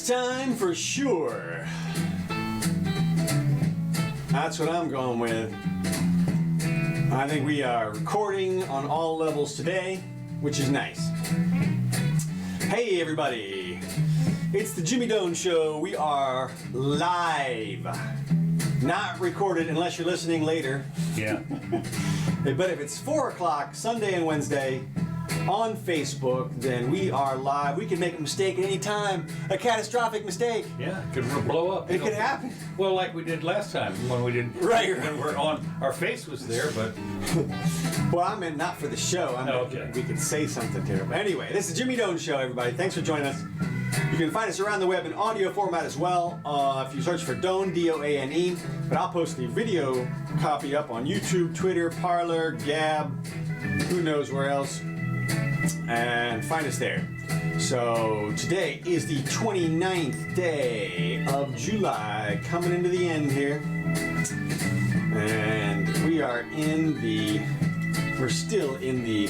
It's time for sure. That's what I'm going with. I think we are recording on all levels today, which is nice. Hey everybody, it's the Jimmy Doane Show. We are live. Not recorded unless you're listening later. Yeah. But if it's 4 o'clock Sunday and Wednesday on Facebook, then we are live. We can make a mistake at any time, a catastrophic mistake. Yeah, it could blow up. It could happen. Well, like we did last time when we did. Right. When we're on, our face was there, but. Well, I meant not for the show. I meant okay. We could say something to it. But anyway, this is Jimmy Doane Show, everybody. Thanks for joining us. You can find us around the web in audio format as well. If you search for Doane, D-O-A-N-E. But I'll post the video copy up on YouTube, Twitter, Parler, Gab, who knows where else. And find us there. So today is the 29th day of July, coming into the end here. And we're still in the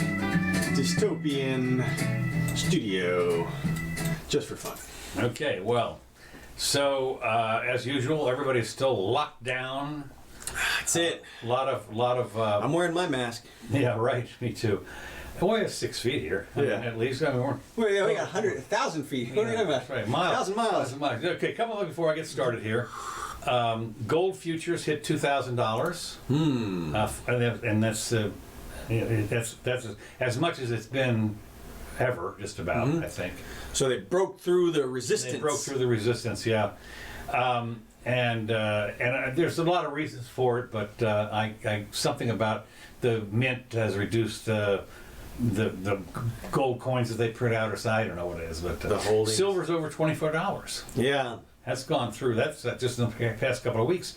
dystopian studio, just for fun. Okay, well, so as usual, everybody's still locked down. That's it. A lot of. I'm wearing my mask. Yeah, right. Me too. And we have 6 feet here. I mean, at least. I mean, we got 1,000 feet. What are you talking about? That's right. Miles. 1,000 miles. Okay, a couple of before I get started here. Gold futures hit $2,000. And that's as much as it's been ever, just about. I think. So they broke through the resistance. They broke through the resistance. Yeah. And there's a lot of reasons for it, but something about the mint has reduced the gold coins that they print out, or I don't know what it is, but the holdings. Silver's over $24. Yeah, that's gone through. That's just in the past couple of weeks.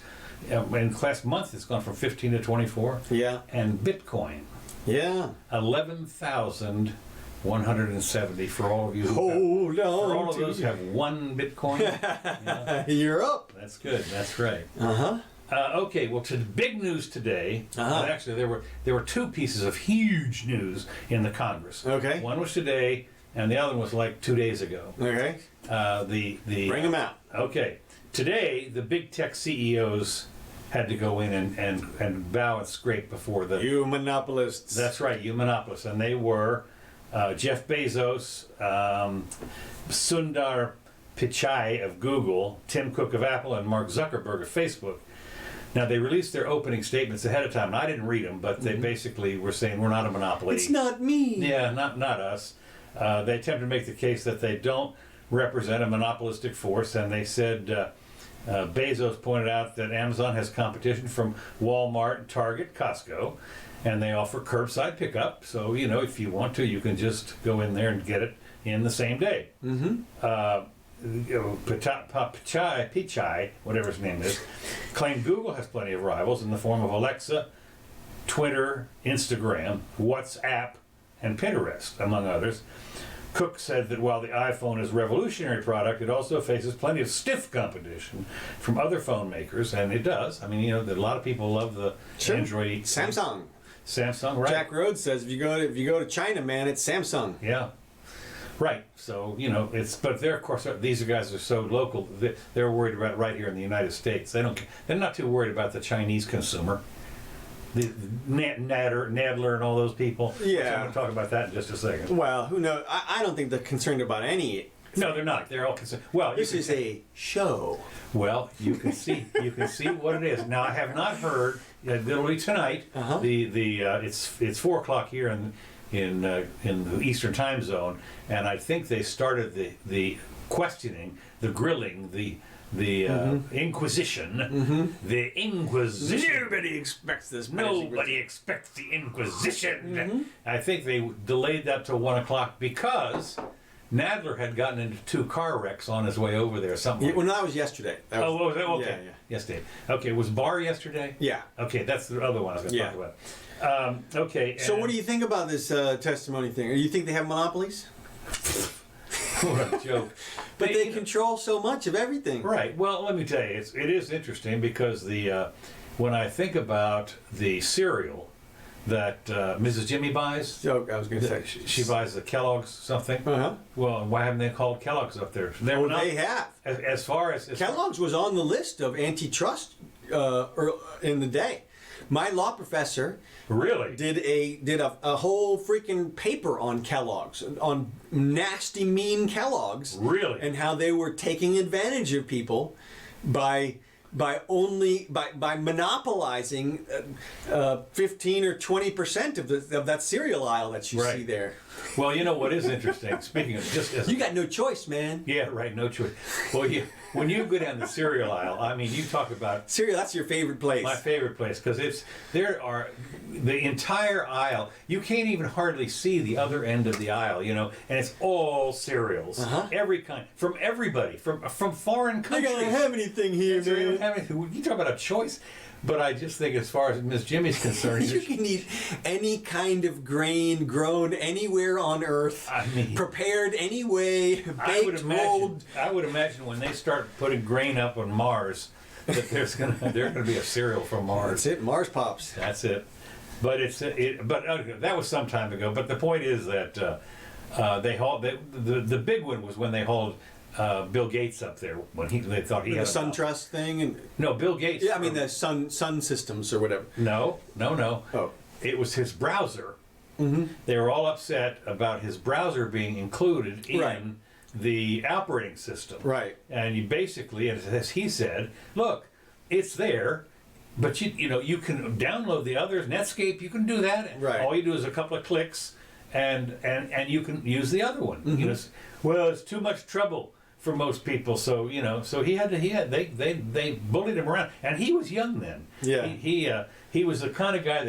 In the last month, it's gone from 15 to 24. Yeah, and Bitcoin. Yeah, 11,170 for all of you. Hold on. For all of those who have one Bitcoin. Yeah. You're up. That's good. That's right. Uh-huh. Okay, well, to the big news today. Actually, there were 2 pieces of huge news in the Congress. Okay. One was today, and the other one was like 2 days ago. Okay. Bring them out. Okay. Today, the big tech CEOs had to go in and bow and scrape before the... You monopolists. That's right, you monopolists. And they were Jeff Bezos, Sundar Pichai of Google, Tim Cook of Apple, and Mark Zuckerberg of Facebook. Now, they released their opening statements ahead of time, and I didn't read them, but they basically were saying, we're not a monopoly. It's not me. Yeah, not us. They attempted to make the case that they don't represent a monopolistic force, and they said, Bezos pointed out that Amazon has competition from Walmart, Target, Costco, and they offer curbside pickup, so, if you want to, you can just go in there and get it in the same day. Pichai, whatever his name is, claimed Google has plenty of rivals in the form of Alexa, Twitter, Instagram, WhatsApp, and Pinterest, among others. Cook said that while the iPhone is a revolutionary product, it also faces plenty of stiff competition from other phone makers, and it does. I mean, a lot of people love the Android. Samsung, right? Jack Rhodes says if you go to China, man, it's Samsung. Yeah. Right, so but they're, of course, these guys are so local. They're worried about right here in the United States. They're not too worried about the Chinese consumer, the Nadler and all those people. Yeah, so I'm going to talk about that in just a second. Well, who knows? I don't think they're concerned about any. No, they're not. They're all concerned. Well, this is a show. Well, you can see what it is. Now, I have not heard literally tonight. It's 4 o'clock here in the Eastern Time Zone, and I think they started the questioning, the grilling, the Inquisition. The Inquisition. Nobody expects this. Nobody expects the Inquisition. I think they delayed that till 1 o'clock because Nadler had gotten into 2 car wrecks on his way over there. Something. Well, no, that was yesterday. Was it? Okay. Yeah. Yesterday. Okay, was Barr yesterday? Yeah. Okay, that's the other one I was going to talk about. Okay. So what do you think about this testimony thing? Do you think they have monopolies? What a joke. But they control so much of everything. Right. Well, let me tell you, it is interesting because when I think about the cereal that Mrs. Jimmy buys. So I was going to say She buys the Kellogg's something. Uh-huh. Well, why haven't they called Kellogg's up there? They have. As far as Kellogg's was on the list of antitrust in the day. My law professor really did a whole freaking paper on Kellogg's, on nasty, mean Kellogg's, Really? and how they were taking advantage of people by monopolizing 15 or 20% of that cereal aisle that you see there. Well, you know what is interesting? Speaking of just as You got no choice, man. yeah, right, no choice. Well, when you go down the cereal aisle, I mean, you talk about Cereal, that's your favorite place. my favorite place because there are the entire aisle. You can't even hardly see the other end of the aisle, you know, and it's all cereals, every kind, from everybody, from foreign I countries. don't have anything here, So you don't man. have anything. You talk about a choice, but I just think as far as Miss Jimmy's concerned, You can eat any kind of grain grown anywhere on earth, I mean, prepared any way, baked, rolled. I would imagine when they start putting grain up on Mars, that there's gonna be a cereal from Mars. That's it, Mars Pops. That's it. But that was some time ago. But the point is that they hauled the big one was when they hauled Bill Gates up there when they thought he had The Sun Trust thing, and No, Bill Gates. yeah, I mean the sun systems or whatever. No. Oh, It was his browser. mm-hmm. They were all upset about his browser being included in Right. the operating system. Right. And you basically, as he said, look, it's there, but you can download the others. Netscape, you can do that. Right. All you do is a couple of clicks, and you can use the other one. Mm-hmm. Well, it's too much trouble for most people, so they bullied him around, and he was young then. Yeah. He was the kind of guy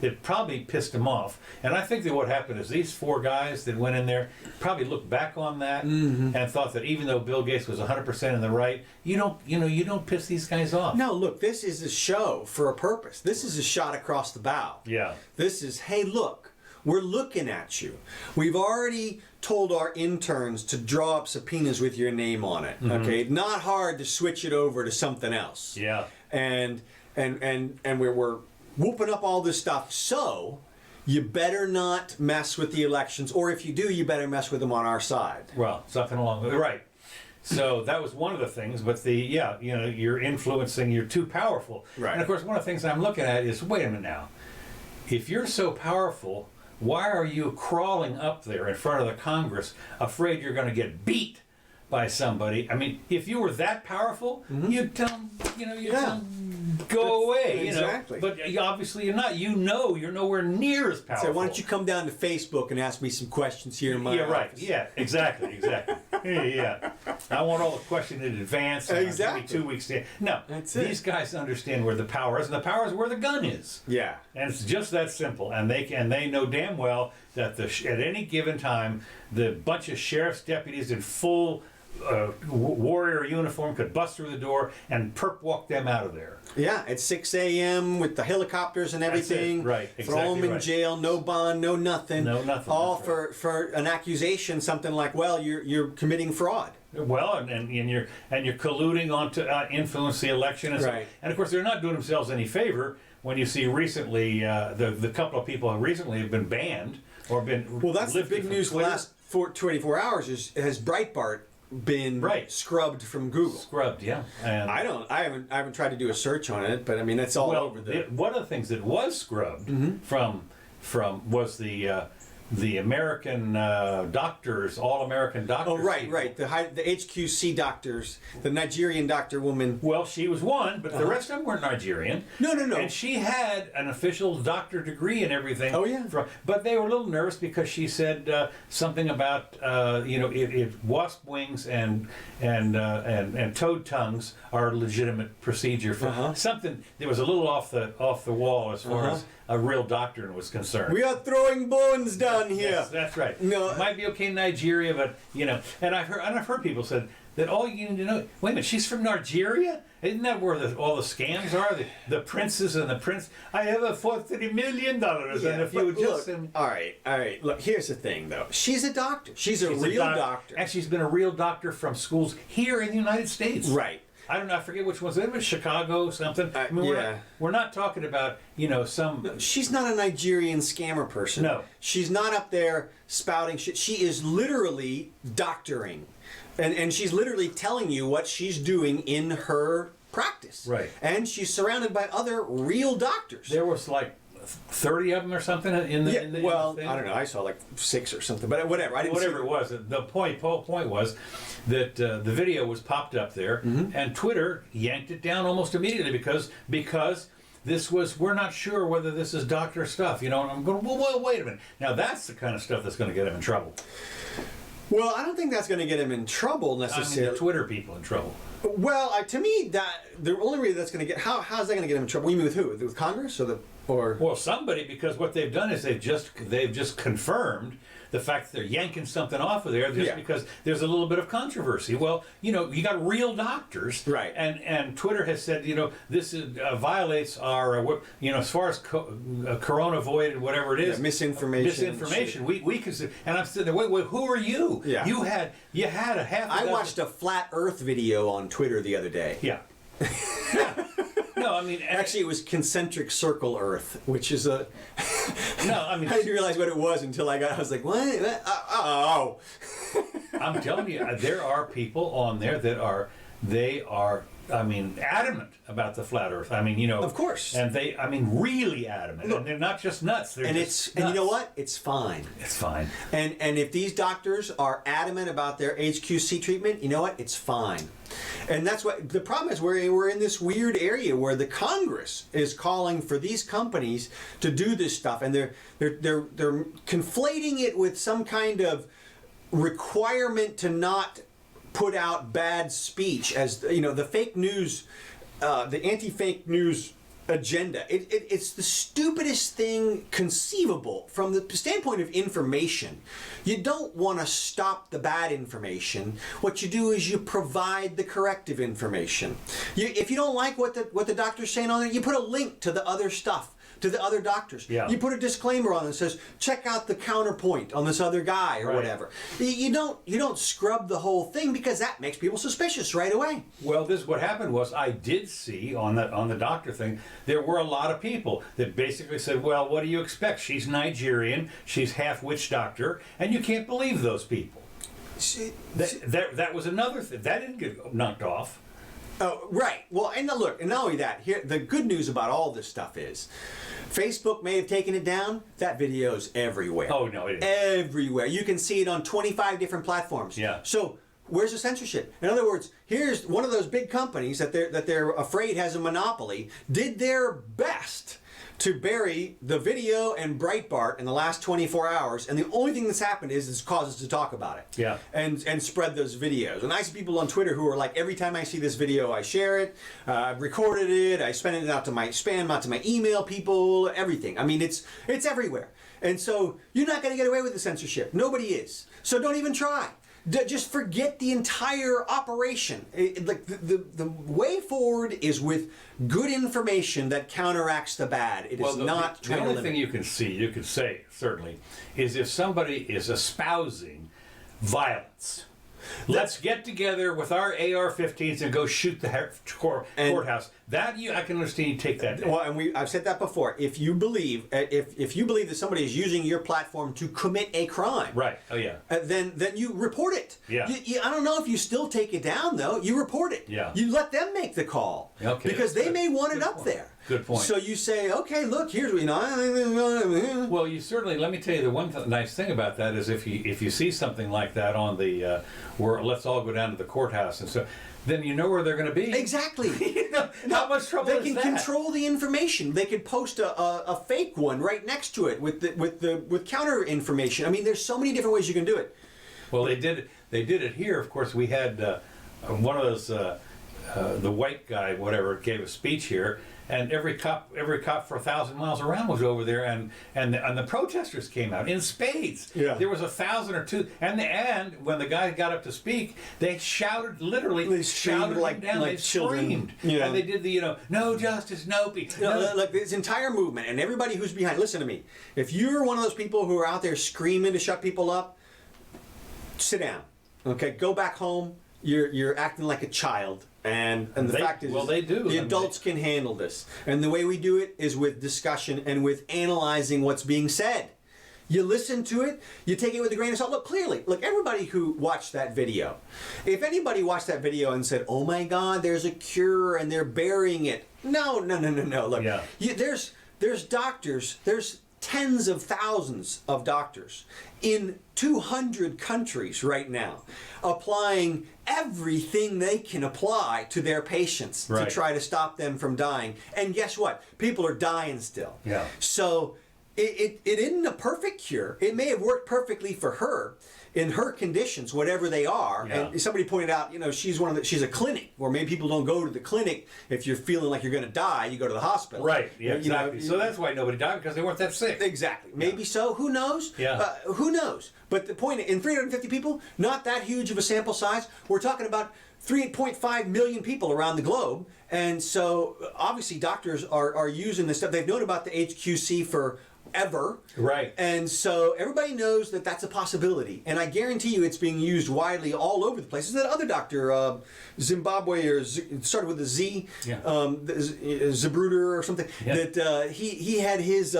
that probably pissed him off, and I think that what happened is these four guys that went in there probably looked back on that and thought that even though Bill Gates was 100% in the right, you don't piss these guys off. No, look, this is a show for a purpose. This is a shot across the bow. Yeah. This is, hey, look, we're looking at you. We've already told our interns to draw up subpoenas with your name on it. Okay, not hard to switch it over to something else. Yeah. And we're whooping up all this stuff. So you better not mess with the elections, or if you do, you better mess with them on our side. Well, something along the right. So that was one of the things, but you're influencing, you're too powerful. Right. And of course, one of the things I'm looking at is, wait a minute now, if you're so powerful, why are you crawling up there in front of the Congress, afraid you're going to get beat by somebody? I mean, if you were that powerful, you'd tell them, tell them, go away. Exactly. But obviously you're not. You're nowhere near as powerful. So why don't you come down to Facebook and ask me some questions here in my right. office? Yeah, exactly. Yeah. I want all the questions in advance. And Exactly. Give me 2 weeks to. No, That's it. these guys understand where the power is, and the power is where the gun is. Yeah. And it's just that simple. And they know damn well that at any given time, the bunch of sheriff's deputies in full warrior uniform could bust through the door and perp walk them out of there. Yeah, at 6 a.m. with the helicopters and everything. That's it. Right, Throw them exactly in right. jail, no bond, no nothing. No nothing, All that's for an accusation, something like, well, you're committing fraud. Well, and you're colluding on to influence the election, and Right. and of course they're not doing themselves any favor when you see recently the couple of people who recently have been banned or been Well, that's the lifted big from news the Twitter. last 24 hours has Breitbart been Right. scrubbed from Google. Scrubbed, yeah. And I haven't tried to do a search on it, but I mean it's all well, over there. one of the things that was scrubbed from was the American doctors, all-American doctors. Oh, right. people. The HQC doctors, the Nigerian doctor woman. Well, she was one, but the rest of them weren't Nigerian. No. And she had an official doctor degree and everything. Oh, yeah. But they were a little nervous because she said something about if wasp wings and toad tongues are a legitimate procedure for something. There was a little off the wall as far as a real doctor was concerned. We are throwing bones down here. Yes, that's right. No. It might be okay in Nigeria, but and I've heard people said that all you need to know. Wait a minute, she's from Nigeria? Isn't that where all the scams are? The princes and the prince. I have a $40 million, and if you but just look, all right. Look, here's the thing, though. She's a doctor. She's a real doctor. and she's been a real doctor from schools here in the United States. Right. I don't know. I forget which ones. It was Chicago something. I mean, we're not talking about some. She's not a Nigerian scammer person. No, she's not up there spouting shit. She is literally doctoring, and she's literally telling you what she's doing in her practice. Right. And she's surrounded by other real doctors. There was like 30 of them or something in the. In the thing. I don't know. I saw like 6 or something, but whatever. I didn't. Whatever it was. The point was that the video was popped up there, and Twitter yanked it down almost immediately because this was, we're not sure whether this is doctor stuff, and I'm going, well, wait a minute. Now that's the kind of stuff that's going to get him in trouble. Well, I don't think that's going to get him in trouble necessarily. I mean, the Twitter people in trouble. Well, to me, that the only way that's going to get how's that going to get him in trouble? You mean with who? With Congress or well, somebody, because what they've done is they've just confirmed the fact that they're yanking something off of there just because there's a little bit of controversy. Well, you got real doctors, right? And Twitter has said, this violates our, as far as corona void, whatever it is, misinformation. We consider, and I'm sitting there. Wait, who are you? Yeah. You had a half. I watched a flat Earth video on Twitter the other day. Yeah. Yeah. No, I mean, actually, it was concentric circle Earth, which is a. No, I mean, I didn't realize what it was until I was like, what? Oh. I'm telling you, there are people on there that are adamant about the flat Earth. I mean, of course, and really adamant. Look, and they're not just nuts. They're nuts. And you know what? It's fine. It's fine. And if these doctors are adamant about their HQC treatment, you know what? It's fine. And that's what the problem is. We're in this weird area where the Congress is calling for these companies to do this stuff, and they're conflating it with some kind of requirement to not put out bad speech, as the fake news, the anti-fake news agenda. It's the stupidest thing conceivable from the standpoint of information. You don't want to stop the bad information. What you do is you provide the corrective information. If you don't like what the doctor's saying on there, you put a link to the other stuff, to the other doctors. Yeah. You put a disclaimer on it that says, check out the counterpoint on this other guy or whatever. You don't scrub the whole thing because that makes people suspicious right away. Well, what happened was I did see on the doctor thing, there were a lot of people that basically said, well, what do you expect? She's Nigerian, she's half witch doctor, and you can't believe those people. That was another thing. That didn't get knocked off. Oh, right. Well, and look, and not only that, here the good news about all this stuff is Facebook may have taken it down. That video's everywhere. Oh, no, it is. Everywhere. You can see it on 25 different platforms. Yeah. So where's the censorship? In other words, here's one of those big companies that they're afraid has a monopoly, did their best to bury the video and Breitbart in the last 24 hours, and the only thing that's happened is it's caused us to talk about it. Yeah. And spread those videos. And I see people on Twitter who are like, every time I see this video, I share it, I've recorded it, I send it out to my spam, out to my email people, everything. I mean, it's everywhere. And so you're not going to get away with the censorship. Nobody is. So don't even try. Just forget the entire operation. The way forward is with good information that counteracts the bad. It is not the only thing you can say certainly, is if somebody is espousing violence. Let's get together with our AR-15s and go shoot the courthouse. That I can understand you take that. Well, and I've said that before. If you believe that somebody is using your platform to commit a crime, right? Oh yeah. Then you report it. Yeah. I don't know if you still take it down though. You report it. Yeah. You let them make the call. Okay. Because they may want it up there. Good point. So you say, okay, look, here's what. Well, you certainly. Let me tell you, the one nice thing about that is if you see something like that on the where let's all go down to the courthouse and so. Then you know where they're going to be. Exactly. How much trouble is that? They can control the information. They could post a fake one right next to it with counter information. I mean, there's so many different ways you can do it. Well, they did it here. Of course, we had one of those the white guy, whatever, gave a speech here, and every cop for 1,000 miles around was over there, and the protesters came out in spades. Yeah. There was 1,000 or 2, and when the guy got up to speak, they shouted literally. They shouted like down. Like they children. Screamed. Yeah. And they did the no justice, no peace. Look, this entire movement and everybody who's behind. Listen to me. If you're one of those people who are out there screaming to shut people up, sit down. Okay, go back home. You're acting like a child. And the fact is, well, they do. The adults can handle this. And the way we do it is with discussion and with analyzing what's being said. You listen to it, you take it with a grain of salt. Look, everybody who watched that video, if anybody watched that video and said, oh my God, there's a cure and they're burying it. No. Look, there's doctors, there's tens of thousands of doctors in 200 countries right now applying everything they can apply to their patients to try to stop them from dying. And guess what? People are dying still. Yeah. So it isn't a perfect cure. It may have worked perfectly for her in her conditions, whatever they are. Yeah. And somebody pointed out, she's she's a clinic, or maybe people don't go to the clinic if you're feeling like you're going to die. You go to the hospital. Right. Yeah. Exactly. So that's why nobody died, because they weren't that sick. Exactly. Maybe so. Who knows? Yeah. Who knows? But the point, in 350 people, not that huge of a sample size. We're talking about 3.5 million people around the globe. And so obviously doctors are using this stuff. They've known about the HQC for ever. Right. And so everybody knows that that's a possibility. And I guarantee you it's being used widely all over the place. Is that other doctor, Zimbabwe, or started with a Z, Zabruder or something, that he had his...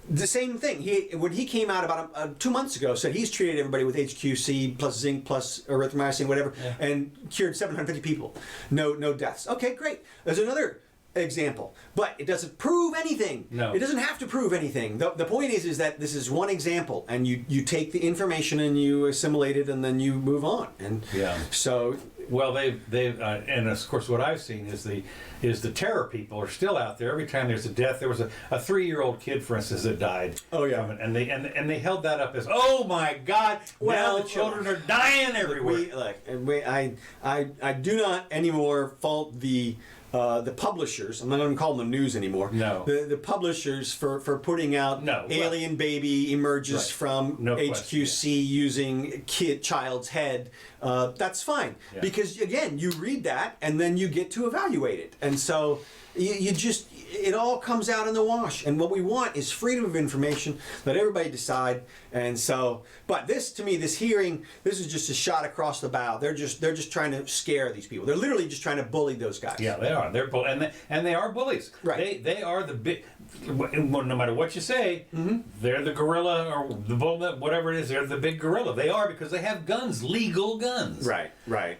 the same thing. When he came out about 2 months ago, said he's treated everybody with HQC plus zinc plus erythromycin, whatever, and cured 750 people. No deaths. Okay, great. There's another example, but it doesn't prove anything. No, it doesn't have to prove anything. The point is that this is one example, and you take the information and you assimilate it, and then you move on. And so. Well, they've and of course what I've seen is the terror people are still out there. Every time there's a death, there was a 3-year-old kid, for instance, that died. Oh yeah, from it, and they held that up as, oh my God, now the children are dying everywhere. I do not anymore fault the publishers. I'm not going to call them the news anymore. No. The publishers for putting out alien baby emerges from HQC using child's head. That's fine. Yeah. Because again, you read that and then you get to evaluate it. And so it all comes out in the wash. And what we want is freedom of information. Let everybody decide. And so, but this hearing, this is just a shot across the bow. They're just trying to scare these people. They're literally just trying to bully those guys. Yeah, they are. They're and they are bullies. Right. They are the big. No matter what you say, they're the gorilla or the bull, whatever it is. They're the big gorilla. They are, because they have guns, legal guns. Right.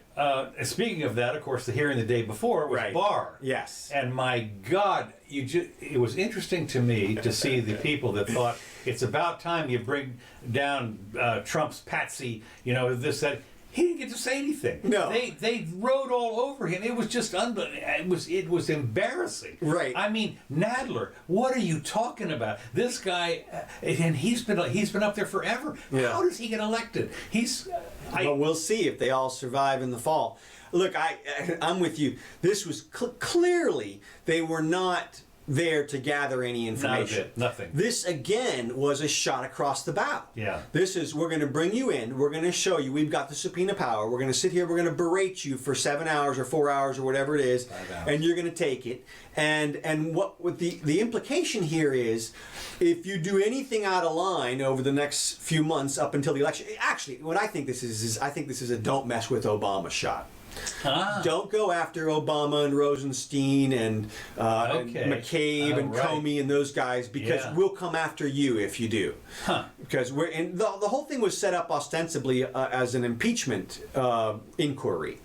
Speaking of that, of course, the hearing the day before was Barr. Yes. And my God, it was interesting to me to see the people that thought it's about time you bring down Trump's patsy, this, that. He didn't get to say anything. No. They rode all over him. It was just it was embarrassing. Right. I mean, Nadler, what are you talking about? This guy, and he's been up there forever. Yeah. How does he get elected? Well, we'll see if they all survive in the fall. Look, I'm with you. This was clearly they were not there to gather any information. Nothing. This again was a shot across the bow. Yeah. This is, we're going to bring you in, we're going to show you, we've got the subpoena power, we're going to sit here, we're going to berate you for 7 hours or 4 hours or whatever it is, and you're going to take it. And what the implication here is, if you do anything out of line over the next few months up until the election, actually, what I think this is I think this is a don't mess with Obama shot. Don't go after Obama and Rosenstein and McCabe and Comey and those guys, because we'll come after you if you do. Because the whole thing was set up ostensibly as an impeachment inquiry.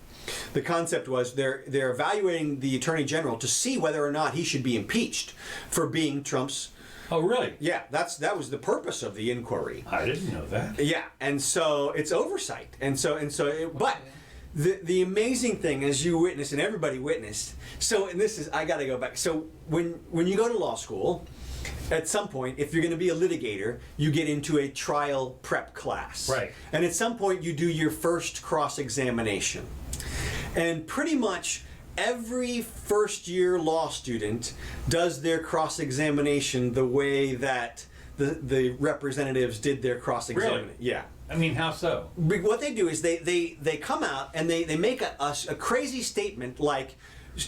The concept was they're evaluating the Attorney General to see whether or not he should be impeached for being Trump's. Oh, really? Yeah, that was the purpose of the inquiry. I didn't know that. Yeah, and so it's oversight, but. The amazing thing, as you witnessed and everybody witnessed, I got to go back. So when you go to law school, at some point, if you're going to be a litigator, you get into a trial prep class. Right. And at some point, you do your first cross-examination. And pretty much every first-year law student does their cross-examination the way that the representatives did their cross-examination. Really? Yeah. I mean, how so? What they do is they come out and they make a crazy statement like,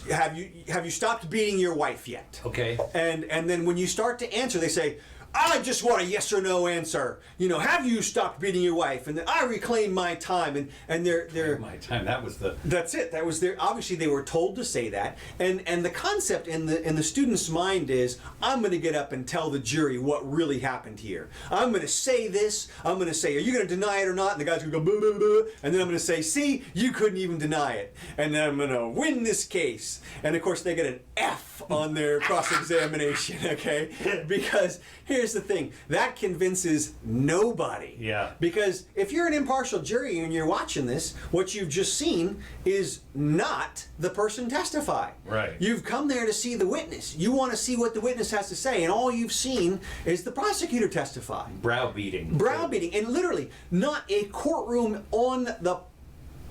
have you stopped beating your wife yet? Okay. And then when you start to answer, they say, I just want a yes or no answer. You know, have you stopped beating your wife? And then I reclaim my time. And they're My time. That was the. that's it. That was their. Obviously, they were told to say that. And the concept in the student's mind is, I'm going to get up and tell the jury what really happened here. I'm going to say this. I'm going to say, are you going to deny it or not? And the guy's going to go, blah, blah, blah. And then I'm going to say, see, you couldn't even deny it. And then I'm going to win this case. And of course, they get an F on their cross-examination. Okay, because here's the thing, that convinces nobody. Yeah. Because if you're an impartial jury and you're watching this, what you've just seen is not the person testify. Right. You've come there to see the witness. You want to see what the witness has to say, and all you've seen is the prosecutor testify. Browbeating. Browbeating, and literally not a courtroom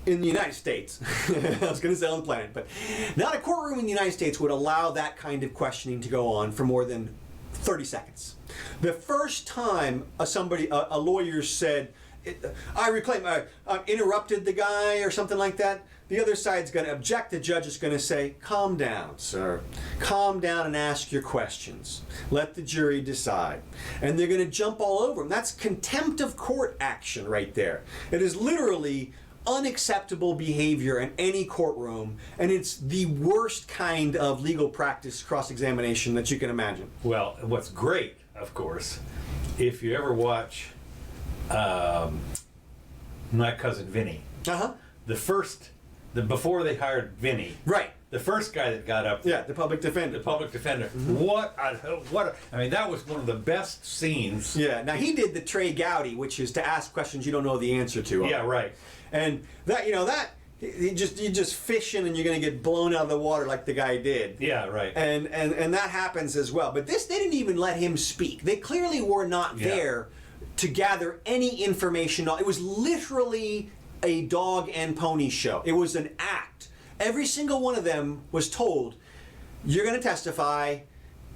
in the United States, I was going to say on the planet, but not a courtroom in the United States would allow that kind of questioning to go on for more than 30 seconds. The first time a lawyer said, I reclaim, I interrupted the guy or something like that, the other side's going to object. The judge is going to say, calm down, sir. Calm down and ask your questions. Let the jury decide. And they're going to jump all over him. That's contempt of court action right there. It is literally unacceptable behavior in any courtroom, and it's the worst kind of legal practice cross-examination that you can imagine. Well, what's great, of course, if you ever watch My Cousin Vinny, before they hired Vinny, right? The first guy that got up, the public defender. The public defender. Mm-hmm. I mean, that was one of the best scenes. Yeah. Now he did the Trey Gowdy, which is to ask questions you don't know the answer to. Yeah, right. And that you're just fishing and you're going to get blown out of the water like the guy did. Yeah, right. And that happens as well. But they didn't even let him speak. They clearly were not there to gather any information. It was literally a dog and pony show. It was an act. Every single one of them was told, you're going to testify.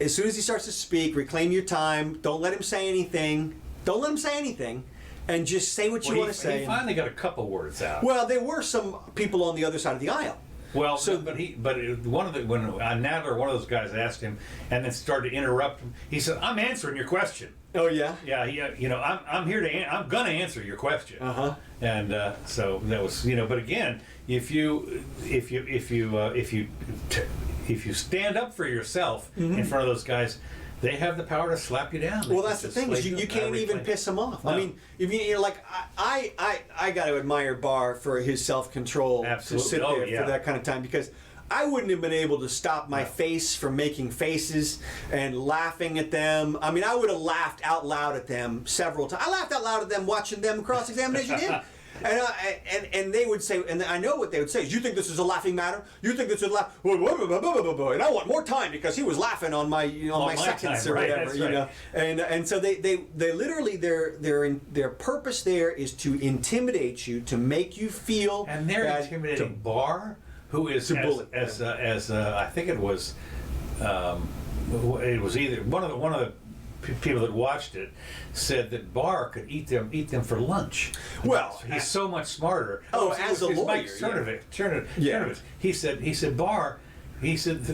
As soon as he starts to speak, reclaim your time. Don't let him say anything. Don't let him say anything. And just say what you want to say. He finally got a couple words out. Well, there were some people on the other side of the aisle. Well, when Nadler, one of those guys asked him, and then started to interrupt him, he said, "I'm answering your question." Oh yeah. Yeah, I'm here to. I'm gonna answer your question. And so that was, But again, if you stand up for yourself in front of those guys, they have the power to slap you down. Well, that's the thing, is you can't even piss them off. No. I mean, if you're like, I got to admire Barr for his self-control. Absolutely. To sit there for that kind of time, because I wouldn't have been able to stop my face from making faces and laughing at them. I mean, I would have laughed out loud at them several times. I laughed out loud at them watching them cross-examination him. And they would say, and I know what they would say is, you think this is a laughing matter? You think this is a laugh? And I want more time because he was laughing on my my seconds time, or right, whatever, right. And so they literally their purpose there is to intimidate you, to make you feel. And they're intimidating Barr, who is as I think it was either one of the people that watched it said that Barr could eat them for lunch. Well, he's so much smarter. As a lawyer, Cernovich. He said Barr. He said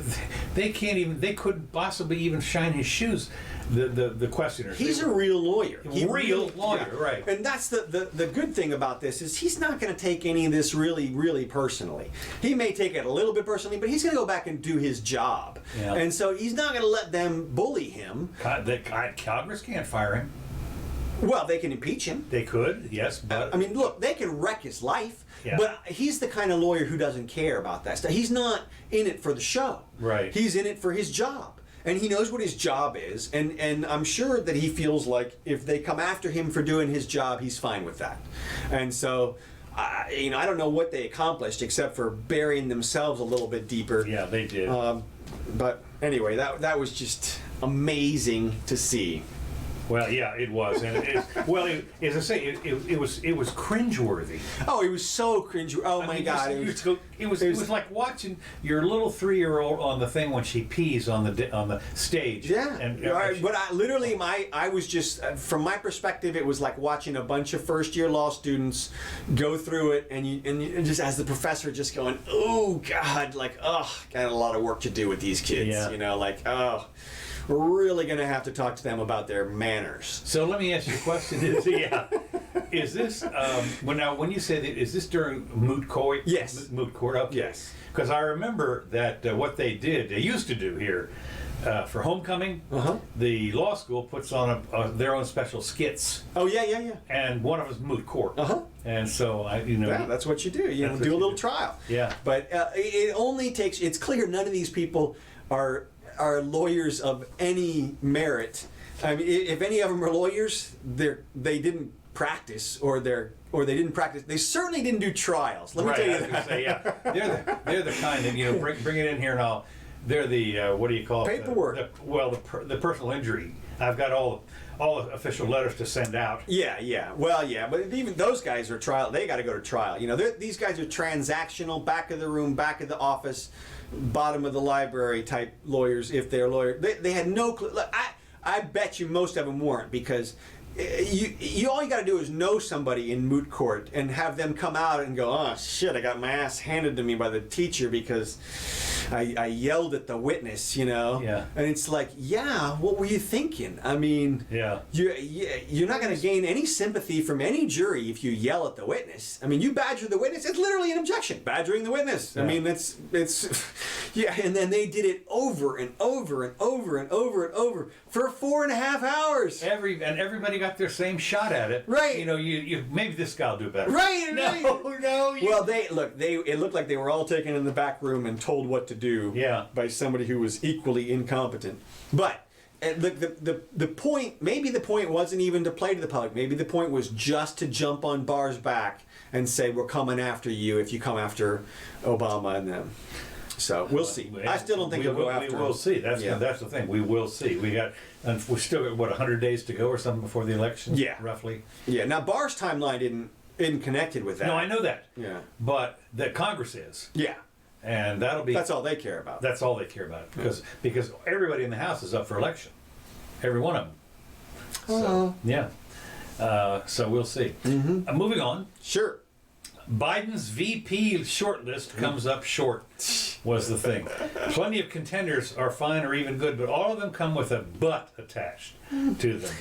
they couldn't possibly even shine his shoes. The questioners. He's a real lawyer. Right? And that's the good thing about this is he's not going to take any of this really personally. He may take it a little bit personally, but he's going to go back and do his job. Yeah. And so he's not going to let them bully him. Congress can't fire him. Well, they can impeach him. They could, yes, but I mean, look, they can wreck his life. Yeah. But he's the kind of lawyer who doesn't care about that stuff. He's not in it for the show. Right. He's in it for his job. And he knows what his job is. And I'm sure that he feels like if they come after him for doing his job, he's fine with that. And so, I don't know what they accomplished except for burying themselves a little bit deeper. Yeah, they did. But anyway, that was just amazing to see. Well, yeah, it was, and as I say, it was cringeworthy. Oh, it was so cringeworthy. Oh my God! It was like watching your little 3-year-old on the thing when she pees on the stage. Yeah, but I was just from my perspective, it was like watching a bunch of first-year law students go through it, and you just as the professor just going, oh God, like got a lot of work to do with these kids. Yeah. we're really going to have to talk to them about their manners. So let me ask you a question. Is this when you say that, is this during moot court? Yes. Moot court. Okay. Yes. Because I remember that what they used to do here for homecoming. The law school puts on their own special skits. Oh yeah. And one of them is moot court. And so Yeah, that's what you do. You know, do a little trial. Yeah. But it only takes. It's clear none of these people are lawyers of any merit. I mean, if any of them are lawyers, they didn't practice, or they didn't practice. They certainly didn't do trials. Let me tell you that. I was gonna say, yeah, they're the kind that bring it in here and all. They're the what do you call it? Paperwork. The personal injury. I've got all the official letters to send out. Yeah. Well, yeah, but even those guys are trial. They got to go to trial. You know, these guys are transactional, back of the room, back of the office, bottom of the library type lawyers. If they're lawyers, they had no clue. Look, I bet you most of them weren't, because you all you got to do is know somebody in moot court and have them come out and go, oh shit, I got my ass handed to me by the teacher because I yelled at the witness, you know. Yeah. And it's like, yeah, what were you thinking? I mean, Yeah. you're not going to gain any sympathy from any jury if you yell at the witness. I mean, you badger the witness, it's literally an objection, badgering the witness. Yeah. I mean, it's yeah. And then they did it over and over and over and over and over for 4.5 hours. Everybody got their same shot at it. Right. You know, you maybe this guy will do better. Right. No. Well, it looked like they were all taken in the back room and told what to do. Yeah. By somebody who was equally incompetent. But the point, maybe the point wasn't even to play to the public. Maybe the point was just to jump on Barr's back and say, we're coming after you if you come after Obama and them. So we'll see. I still don't think he'll go after him. We will see. That's the thing. We will see. We still got 100 days to go or something before the election. Yeah. Roughly. Yeah. Now Barr's timeline isn't connected with that. No, I know that. Yeah. But that Congress is. Yeah. And that'll be. That's all they care about. That's all they care about, because everybody in the House is up for election, every one of them. So, yeah. So we'll see. Moving on. Sure. Biden's VP shortlist comes up short, was the thing. Plenty of contenders are fine or even good, but all of them come with a but attached to them.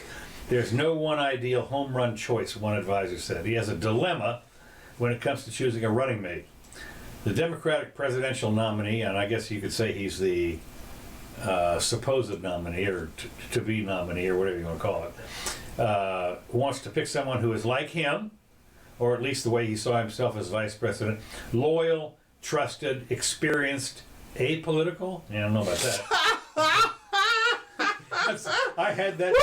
There's no one ideal home run choice, one advisor said. He has a dilemma when it comes to choosing a running mate. The Democratic presidential nominee, and I guess you could say he's the supposed nominee, or to-be nominee, or whatever you want to call it, wants to pick someone who is like him, or at least the way he saw himself as vice president, loyal, trusted, experienced, apolitical. Yeah, I don't know about that. I had that.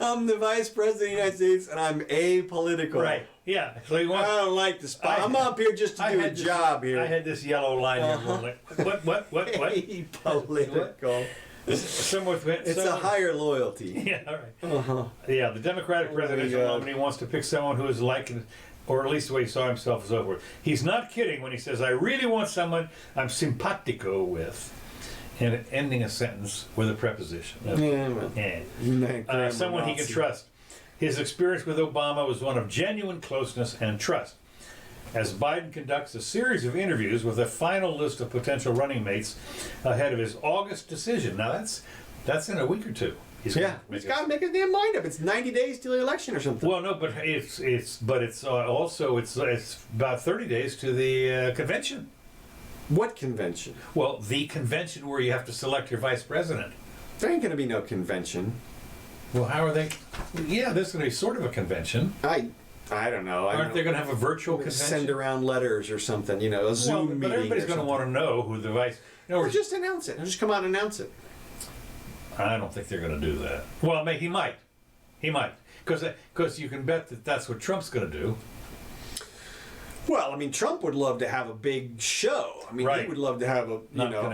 I'm the vice president of the United States, and I'm apolitical. Right. Yeah. So he wants. I don't like the spot. I'm up here just to do a job here. I had this yellow line here. Like, what? Apolitical. It's a higher loyalty. Yeah, all right. Yeah, the Democratic presidential nominee wants to pick someone who is like, or at least the way he saw himself as over. He's not kidding when he says, I really want someone I'm simpatico with. And ending a sentence with a preposition. Someone he can trust. His experience with Obama was one of genuine closeness and trust. As Biden conducts a series of interviews with a final list of potential running mates ahead of his August decision. Now that's in a week or two. He's got to make his damn mind up. It's 90 days till the election or something. Well, no, but it's also about 30 days to the convention. What convention? Well, the convention where you have to select your vice president. There ain't going to be no convention. Well, how are they? Yeah, there's going to be sort of a convention. I don't know. Aren't they going to have a virtual convention? Send around letters or something, a Zoom meeting. But everybody's going to want to know who the vice. Or just announce it. Just come out and announce it. I don't think they're going to do that. Well, he might. He might. Because you can bet that that's what Trump's going to do. Well, I mean, Trump would love to have a big show. I mean, he would love to have a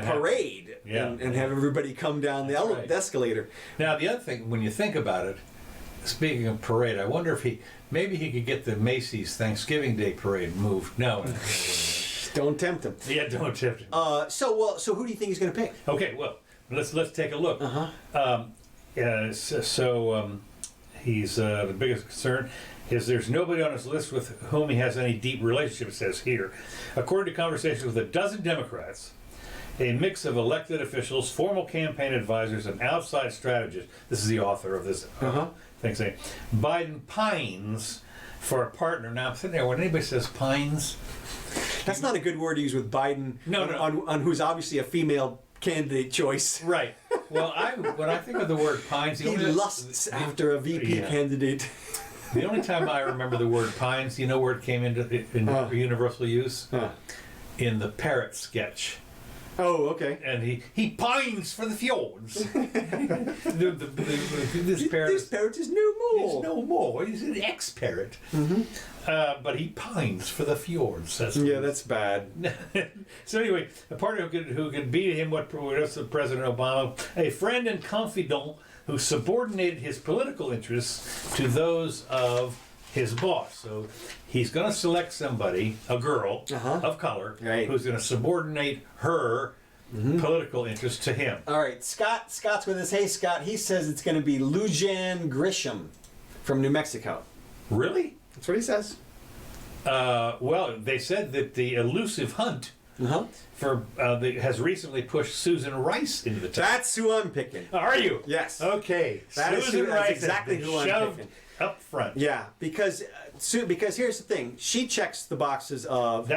parade and have everybody come down the escalator. Now, the other thing, when you think about it, speaking of parade, I wonder if maybe he could get the Macy's Thanksgiving Day parade moved. No. Don't tempt him. Yeah, don't tempt him. So who do you think he's going to pick? Okay, well, let's take a look. He's the biggest concern is there's nobody on his list with whom he has any deep relationship, it says here. According to conversations with a dozen Democrats, a mix of elected officials, formal campaign advisors, and outside strategists. This is the author of this thing saying, Biden pines for a partner. Now I'm sitting there, when anybody says pines, That's not a good word to use with Biden No. on who's obviously a female candidate choice. right. Well, when I think of the word pines, He lusts after a VP candidate. The only time I remember the word pines, you know where it came into universal use? In the parrot sketch. Oh, okay. And he pines for the fjords. This parrot is no more. He's no more. He's an ex-parrot. But he pines for the fjords. That's bad. So anyway, a partner who could beat him, what President Obama, a friend and confidant who subordinated his political interests to those of his boss. So he's going to select somebody, a girl of color, who's going to subordinate her political interests to him. All right, Scott's with us. Hey, Scott. He says it's going to be Lujan Grisham from New Mexico. Really? That's what he says. Well, they said that the elusive Hunt has recently pushed Susan Rice into the top. That's who I'm picking. Are you? Yes. Okay. Susan Rice is exactly who I'm picking. Up front. Yeah, because here's the thing. She checks the boxes of...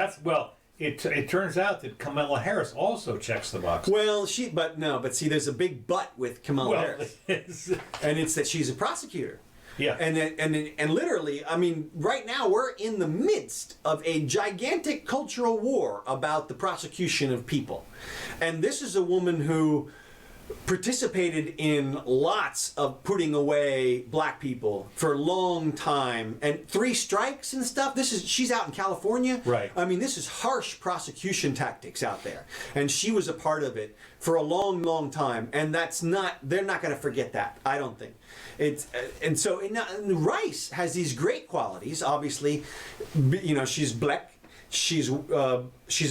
It turns out that Kamala Harris also checks the box. Well, but see, there's a big but with Kamala Harris. And it's that she's a prosecutor. Yeah. And literally, I mean, right now we're in the midst of a gigantic cultural war about the prosecution of people. And this is a woman who participated in lots of putting away black people for a long time, and 3 strikes and stuff. She's out in California. Right. I mean, this is harsh prosecution tactics out there, and she was a part of it for a long, long time. And they're not going to forget that. I don't think. And Rice has these great qualities. Obviously, she's black. She's a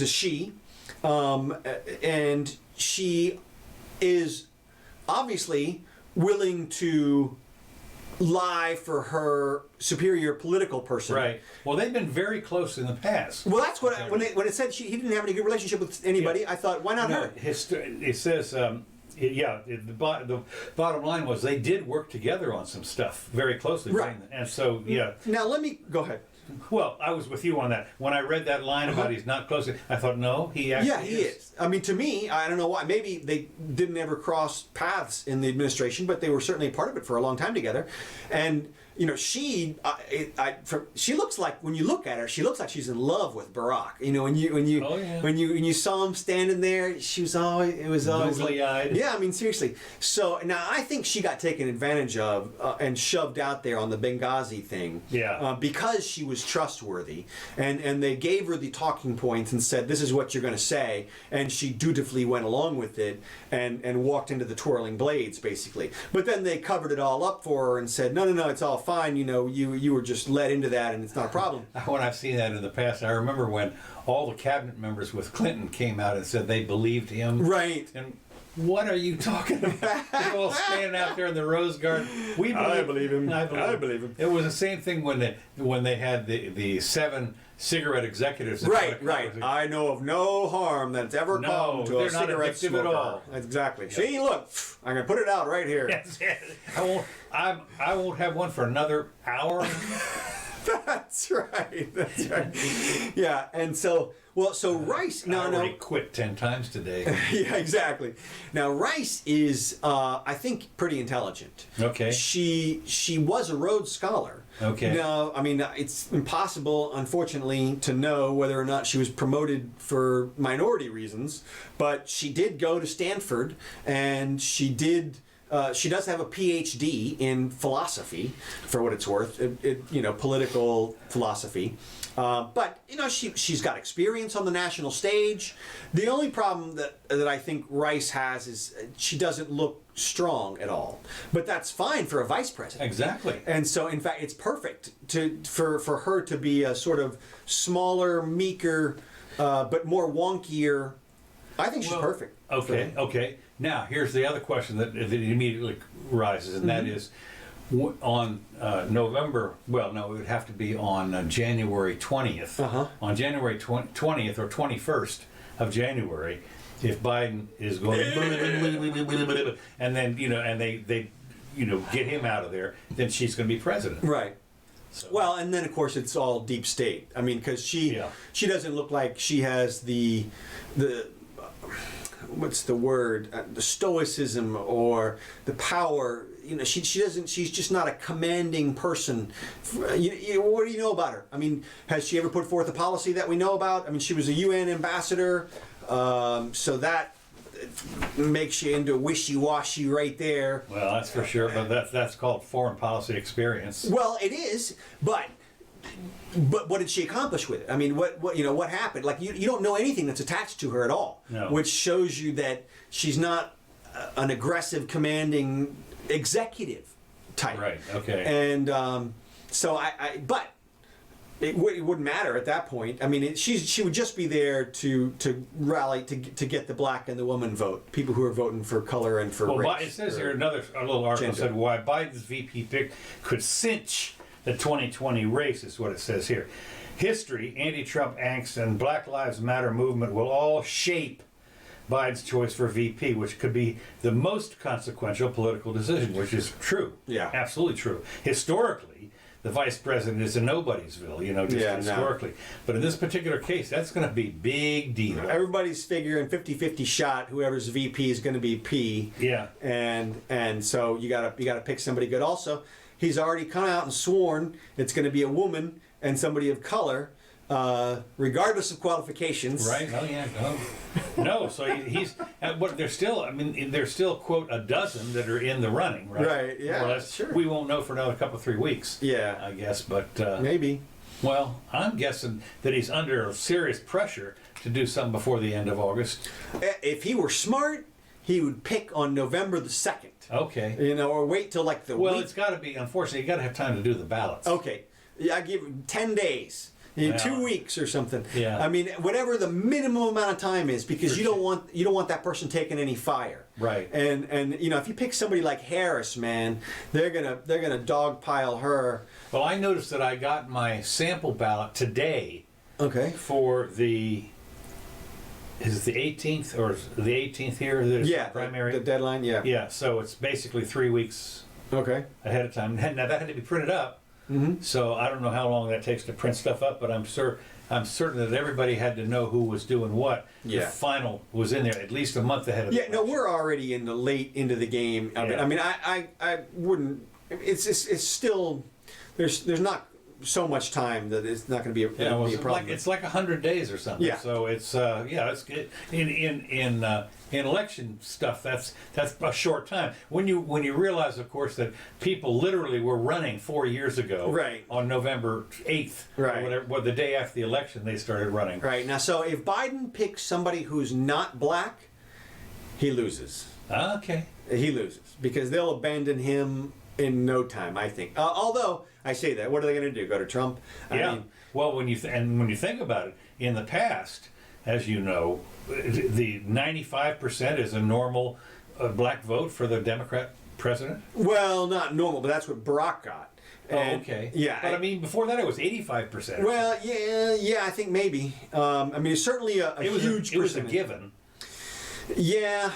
she, and she is obviously willing to lie for her superior political person. Right. Well, they've been very close in the past. Well, that's what when it said he didn't have any good relationship with anybody. Yeah. I thought, why not her? It says, the bottom line was they did work together on some stuff very closely. Right. And so, yeah. Now let me go ahead. Well, I was with you on that. When I read that line about he's not close, I thought, no, he actually he is. I mean, to me, I don't know why. Maybe they didn't ever cross paths in the administration, but they were certainly a part of it for a long time together. And she looks like, when you look at her, she looks like she's in love with Barack. When you saw him standing there, it was always googly-eyed. Yeah, I mean, seriously. So now I think she got taken advantage of and shoved out there on the Benghazi thing. Yeah. Because she was trustworthy, and they gave her the talking points and said, this is what you're going to say, and she dutifully went along with it and walked into the twirling blades, basically. But then they covered it all up for her and said, no, it's all fine, you were just led into that and it's not a problem. When I've seen that in the past, I remember when all the cabinet members with Clinton came out and said they believed him. Right. And what are you talking about? They're all standing out there in the Rose Garden. I believe him. I believe him. It was the same thing when they had the 7 cigarette executives. Right. I know of no harm that's ever come to a cigarette smoker. At all. Exactly. Yeah. See, look, I'm gonna put it out right here. Yes. I won't have one for another hour. That's right. Yeah, and so Rice. I already quit 10 times today. Yeah, exactly. Now Rice is, I think, pretty intelligent. Okay. She was a Rhodes Scholar. Okay. Now, I mean, it's impossible, unfortunately, to know whether or not she was promoted for minority reasons, but she did go to Stanford, and she does have a PhD in philosophy, for what it's worth, political philosophy. But she's got experience on the national stage. The only problem that I think Rice has is she doesn't look strong at all. But that's fine for a vice president. Exactly. And so, in fact, it's perfect for her to be a sort of smaller, meeker, but more wonkier. I think she's perfect. Okay. Now, here's the other question that immediately rises, and that is, on November, well, no, it would have to be on January 20th. On January 20th or 21st of January, if Biden is going, and then and they get him out of there, then she's going to be president. Right. So. Well, and then of course it's all deep state. I mean, because she doesn't look like she has the what's the word, the stoicism or the power. She doesn't. She's just not a commanding person. What do you know about her? I mean, has she ever put forth a policy that we know about? I mean, she was a UN ambassador, so that makes you into wishy-washy right there. Well, that's for sure, but that's called foreign policy experience. Well, it is, but what did she accomplish with it? I mean, what happened? Like you don't know anything that's attached to her at all, no. Which shows you that she's not an aggressive, commanding executive type. Right. Okay. And so but it wouldn't matter at that point. I mean, she would just be there to rally to get the black and the woman vote, people who are voting for color and for race. It says here a little article gender. said why Biden's VP pick could cinch the 2020 race is what it says here. History, anti-Trump angst, and Black Lives Matter movement will all shape Biden's choice for VP, which could be the most consequential political decision, which is true. Yeah. Absolutely true. Historically, the vice president is a nobody'sville, historically. No. But in this particular case, that's going to be big deal. Everybody's figuring 50-50 shot. Whoever's VP is going to be P. Yeah. And so you gotta pick somebody good. Also, he's already come out and sworn it's going to be a woman and somebody of color, regardless of qualifications. Right? Oh yeah. No. So he's. But there's still quote a dozen that are in the running. Right. Right. Yeah. Well, sure. We won't know for another couple 3 weeks. Yeah. I guess, but maybe. Well, I'm guessing that he's under serious pressure to do something before the end of August. If he were smart, he would pick on November the 2nd. Okay. Or wait till like the week. Well, it's got to be. Unfortunately, you got to have time to do the ballots. Okay. Yeah, I give him 10 days. In 2 weeks or something. Yeah. I mean, whatever the minimum amount of time is, because you don't want that person taking any fire. Right. And if you pick somebody like Harris, man, they're gonna dogpile her. Well, I noticed that I got my sample ballot today. Okay. For the. Is it the 18th or the 18th here? That is the primary. The deadline. Yeah. Yeah. So it's basically 3 weeks. Okay. Ahead of time. Now that had to be printed up. Mm-hmm. So I don't know how long that takes to print stuff up, but I'm certain that everybody had to know who was doing what. Yeah. The final was in there at least a month ahead of the election. No, we're already in the late into the game. I mean, I wouldn't. It's still there's not so much time that it's not going to be a problem. It's like 100 days or something. Yeah. So it's it's in election stuff. That's a short time. When you realize, of course, that people literally were running 4 years ago. Right. On November 8th. Right. Or whatever, the day after the election, they started running. Right now, so if Biden picks somebody who's not black, he loses. Okay. He loses because they'll abandon him in no time, I think. Although I say that, what are they going to do? Go to Trump? I mean, well, when you think about it, in the past, as you know, the 95% is a normal black vote for the Democrat president. Well, not normal, but that's what Barack got. And, okay. Yeah. But I mean, before that, it was 85%. Well, yeah, I think maybe. I mean, it's certainly a huge percentage. It was a given. Yeah,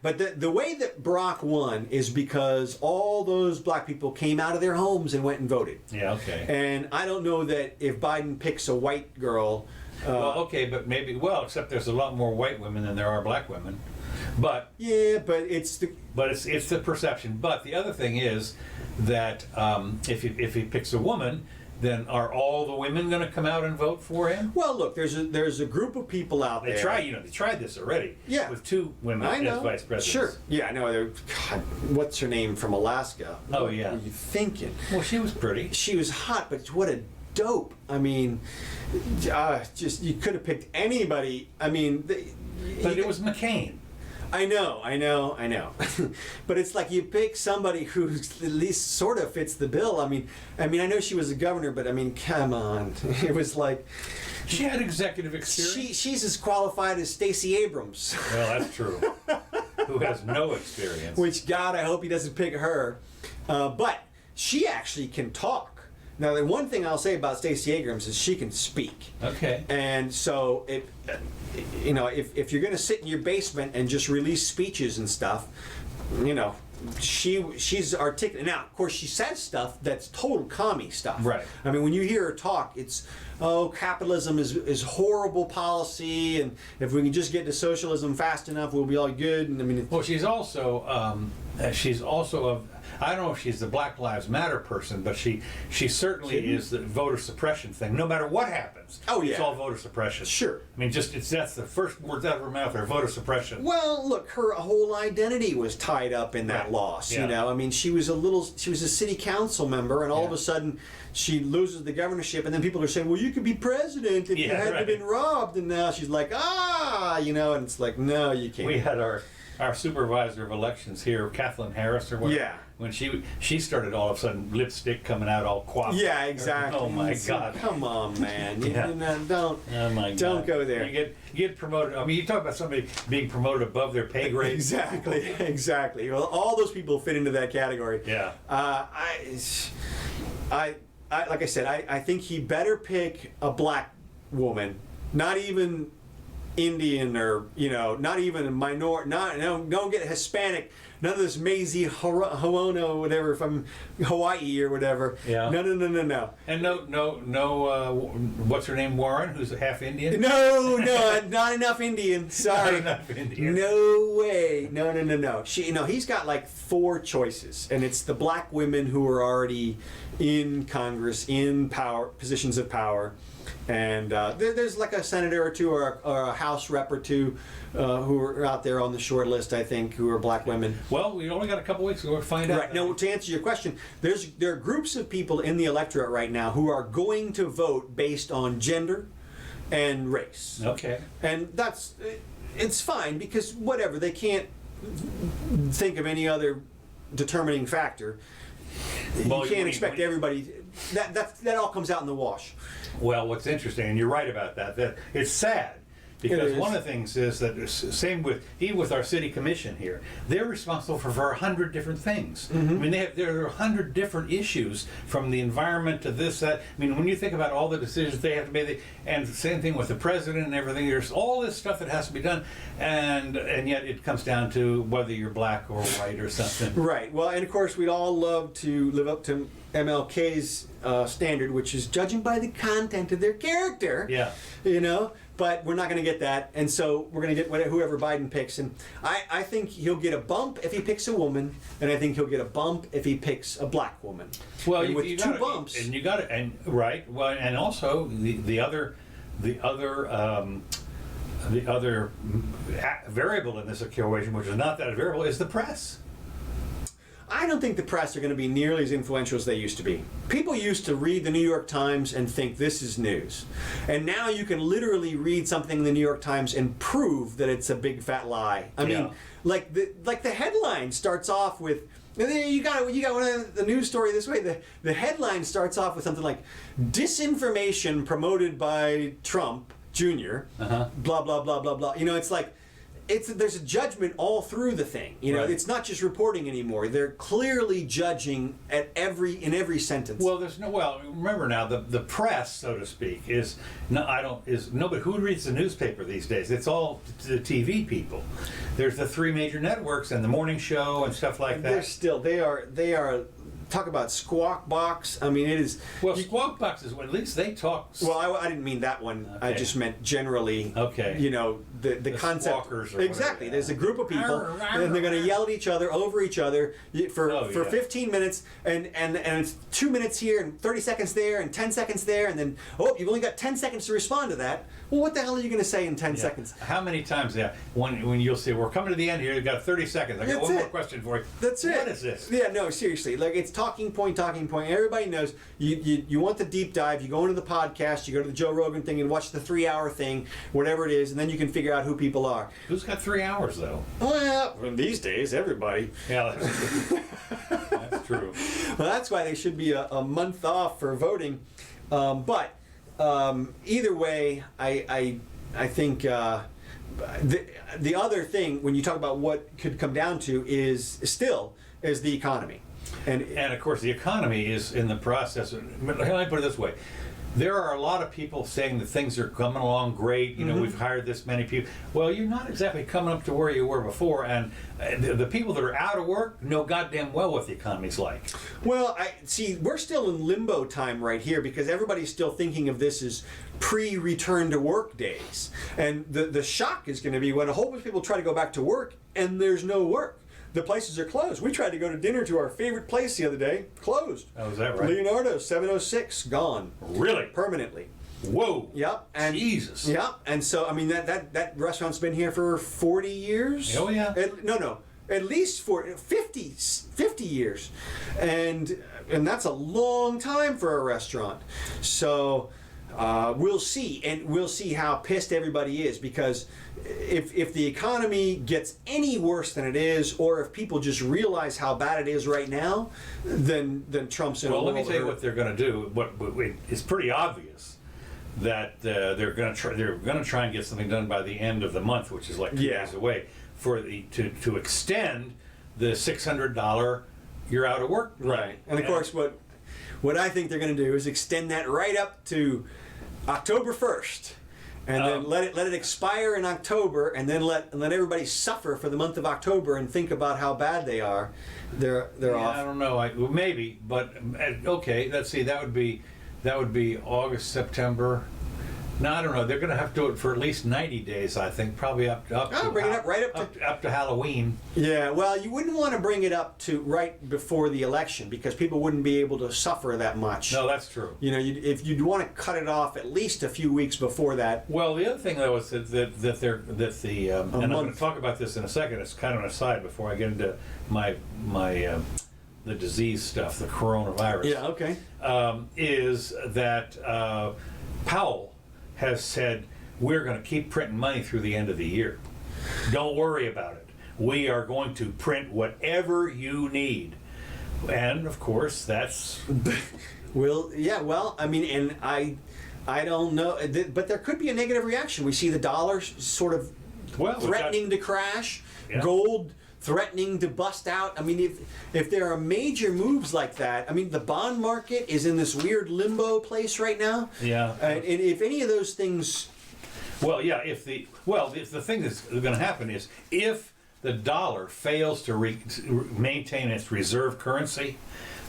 but the way that Barack won is because all those black people came out of their homes and went and voted. Yeah, okay. And I don't know that if Biden picks a white girl. Well, okay, but maybe. Well, except there's a lot more white women than there are black women. But yeah, but it's the perception. But the other thing is that if he picks a woman, then are all the women going to come out and vote for him? Well, look, there's a group of people out there. They tried this already. Yeah. With 2 women as vice presidents. Sure. Yeah, I know. God, what's her name from Alaska? Oh, yeah. What are you thinking? Well, she was pretty. She was hot, but what a dope. I mean, just you could have picked anybody. I mean, but it was McCain. I know. But it's like you pick somebody who at least sort of fits the bill. I mean, I know she was a governor, but I mean, come on. It was like she had executive experience. She's as qualified as Stacey Abrams. Well, that's true. Who has no experience. Which, God, I hope he doesn't pick her. But she actually can talk. Now, the one thing I'll say about Stacey Abrams is she can speak. Okay. And so, if you're going to sit in your basement and just release speeches and stuff, she's articulate. Now, of course, she says stuff that's total commie stuff. Right. I mean, when you hear her talk, it's, capitalism is horrible policy, and if we can just get to socialism fast enough, we'll be all good. And I mean, Well, she's also of. I don't know if she's the Black Lives Matter person, but she certainly is the voter suppression thing. No matter what happens, Oh, yeah. it's all voter suppression. Sure. I mean, that's the first words out of her mouth are voter suppression. well, look, her whole identity was tied up in that Right. loss. Yeah. I mean, she was a city council member, and all of Yeah. a sudden she loses the governorship, and then people are saying, well, you could be president if you Yeah, hadn't right. been robbed, and now she's like, and it's like, no, you can't. We had our supervisor of elections here, Kathleen Harris, or whatever. Yeah. When she started all of a sudden lipstick coming out all coiffed. Yeah, exactly. Oh my It's God. like, come on, man. Yeah. Don't. Oh my God. Don't go there. You get promoted. I mean, you talk about somebody being promoted above their pay grade. Exactly. Well, all those people fit into that category. Yeah. I like I said, I think he better pick a black woman, not even Indian or not even a minority. Don't get Hispanic. None of this Maisie Hoano, whatever, from Hawaii or whatever. Yeah. No. And no. What's her name? Warren, who's a half Indian. No, not enough Indian. Sorry. Not enough Indian. No way. No. He's got like 4 choices, and it's the black women who are already in Congress, in positions of power, and there's like a senator or two or a House rep or two who are out there on the short list, I think, who are black women. Well, we only got a couple weeks. We'll find out. Right. No, to answer your question, there are groups of people in the electorate right now who are going to vote based on gender and race. Okay. And it's fine, because whatever, they can't think of any other determining factor. Well, You can't expect everybody. That all comes out in the wash. Well, what's interesting, and you're right about that it's sad. Because is. one of the things is that same even with our city commission here, they're responsible for 100 different things. I mean, there are 100 different issues, from the environment to this, that. I mean, when you think about all the decisions they have to make, and the same thing with the president and everything, there's all this stuff that has to be done, and yet it comes down to whether you're black or white or something. Right. Well, and of course, we'd all love to live up to MLK's standard, which is judging by the content of their character. Yeah. But we're not going to get that, and so we're going to get whoever Biden picks. And I think he'll get a bump if he picks a woman, and I think he'll get a bump if he picks a black woman. Well, and with you 2 gotta, bumps, and you got it, and right. Well, and also the other variable in this equation, which is not that variable, is the press. I don't think the press are going to be nearly as influential as they used to be. People used to read the New York Times and think this is news. And now you can literally read something in the New York Times and prove that it's a big fat lie. I mean, like the headline starts off with, you got one of the news story this way. The headline starts off with something like, disinformation promoted by Trump Jr. Blah blah blah blah blah. It's like, there's a judgment all through the thing. Right. It's not just reporting anymore. They're clearly judging in every sentence. Well, remember now, the press, so to speak, is nobody who reads the newspaper these days. It's all the TV people. There's the 3 major networks and the morning show and stuff like that. They are. Talk about Squawk Box. I mean, it is. Well, Squawk Box is, at least they talk. Well, I didn't mean that one. Okay. I just meant generally. Okay. The concept. Squawkers or Exactly. whatever. There's a group of people, and they're going to yell at each other, over each other, for 15 minutes, and it's 2 minutes here, and 30 seconds there, and 10 seconds there, and then you've only got 10 seconds to respond to that. Well, what the hell are you going to say in 10 seconds? How many times, when you'll say, we're coming to the end here, you've got 30 seconds. I got one more question for you. That's it. What is this? Yeah, no, seriously. Like, it's talking point. Everybody knows. You want the deep dive, you go into the podcast, you go to the Joe Rogan thing and watch the 3-hour thing, whatever it is, and then you can figure out who people are. Who's got 3 hours, though? Well, these days, everybody. Yeah, that's true. That's true. Well, that's why they should be a month off for voting. But either way, I think the other thing, when you talk about what could come down to, is the economy. And of course, the economy is in the process. Let me put it this way. There are a lot of people saying that things are coming along great. You know, we've hired this many people. Well, you're not exactly coming up to where you were before. And the people that are out of work know goddamn well what the economy's like. Well, I see. We're still in limbo time right here because everybody's still thinking of this as pre-return to work days, and the shock is going to be when a whole bunch of people try to go back to work and there's no work. The places are closed. We tried to go to dinner to our favorite place the other day. Closed. Oh, is that right? Leonardo, 706, gone. Really? Permanently. Whoa. Yep. And Jesus. Yep. And so, I mean, that restaurant's been here for 40 years. Oh, yeah. No. At least for 50 years. And that's a long time for a restaurant. So we'll see. And we'll see how pissed everybody is, because if the economy gets any worse than it is, or if people just realize how bad it is right now, then Trump's in a Well, let me world tell you of what they're going to do. It's pretty obvious that they're going to try and get something done by the end of the month, which is like 2 days away, to extend the $600 you're out of work. Right. And of course, what I think they're going to do is extend that right up to October 1st. And then let it expire in October, and then let everybody suffer for the month of October and think about how bad they are. They're off. I don't know. Well, maybe, but okay. Let's see. That would be August, September. No, I don't know. They're going to have to do it for at least 90 days, I think. Probably up to bring it up right up to Halloween. Yeah, well, you wouldn't want to bring it up to right before the election, because people wouldn't be able to suffer that much. No, that's true. You know, if you'd want to cut it off at least a few weeks before that. Well, the other thing though is that and I'm going to talk about this in a second. It's kind of an aside before I get into my the disease stuff, the coronavirus. Yeah. Okay. Is that Powell has said, we're going to keep printing money through the end of the year. Don't worry about it. We are going to print whatever you need. And of course, that's... Well, I mean, and I don't know, but there could be a negative reaction. We see the dollar sort of threatening to crash, gold threatening to bust out. I mean, if there are major moves like that, I mean, the bond market is in this weird limbo place right now. Yeah. And if any of those things... Well, yeah, if the thing that's going to happen is if the dollar fails to maintain its reserve currency,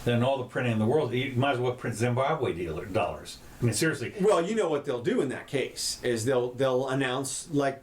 then all the printing in the world, you might as well print Zimbabwe dollars. I mean, seriously. Well, you know what they'll do in that case is they'll announce, like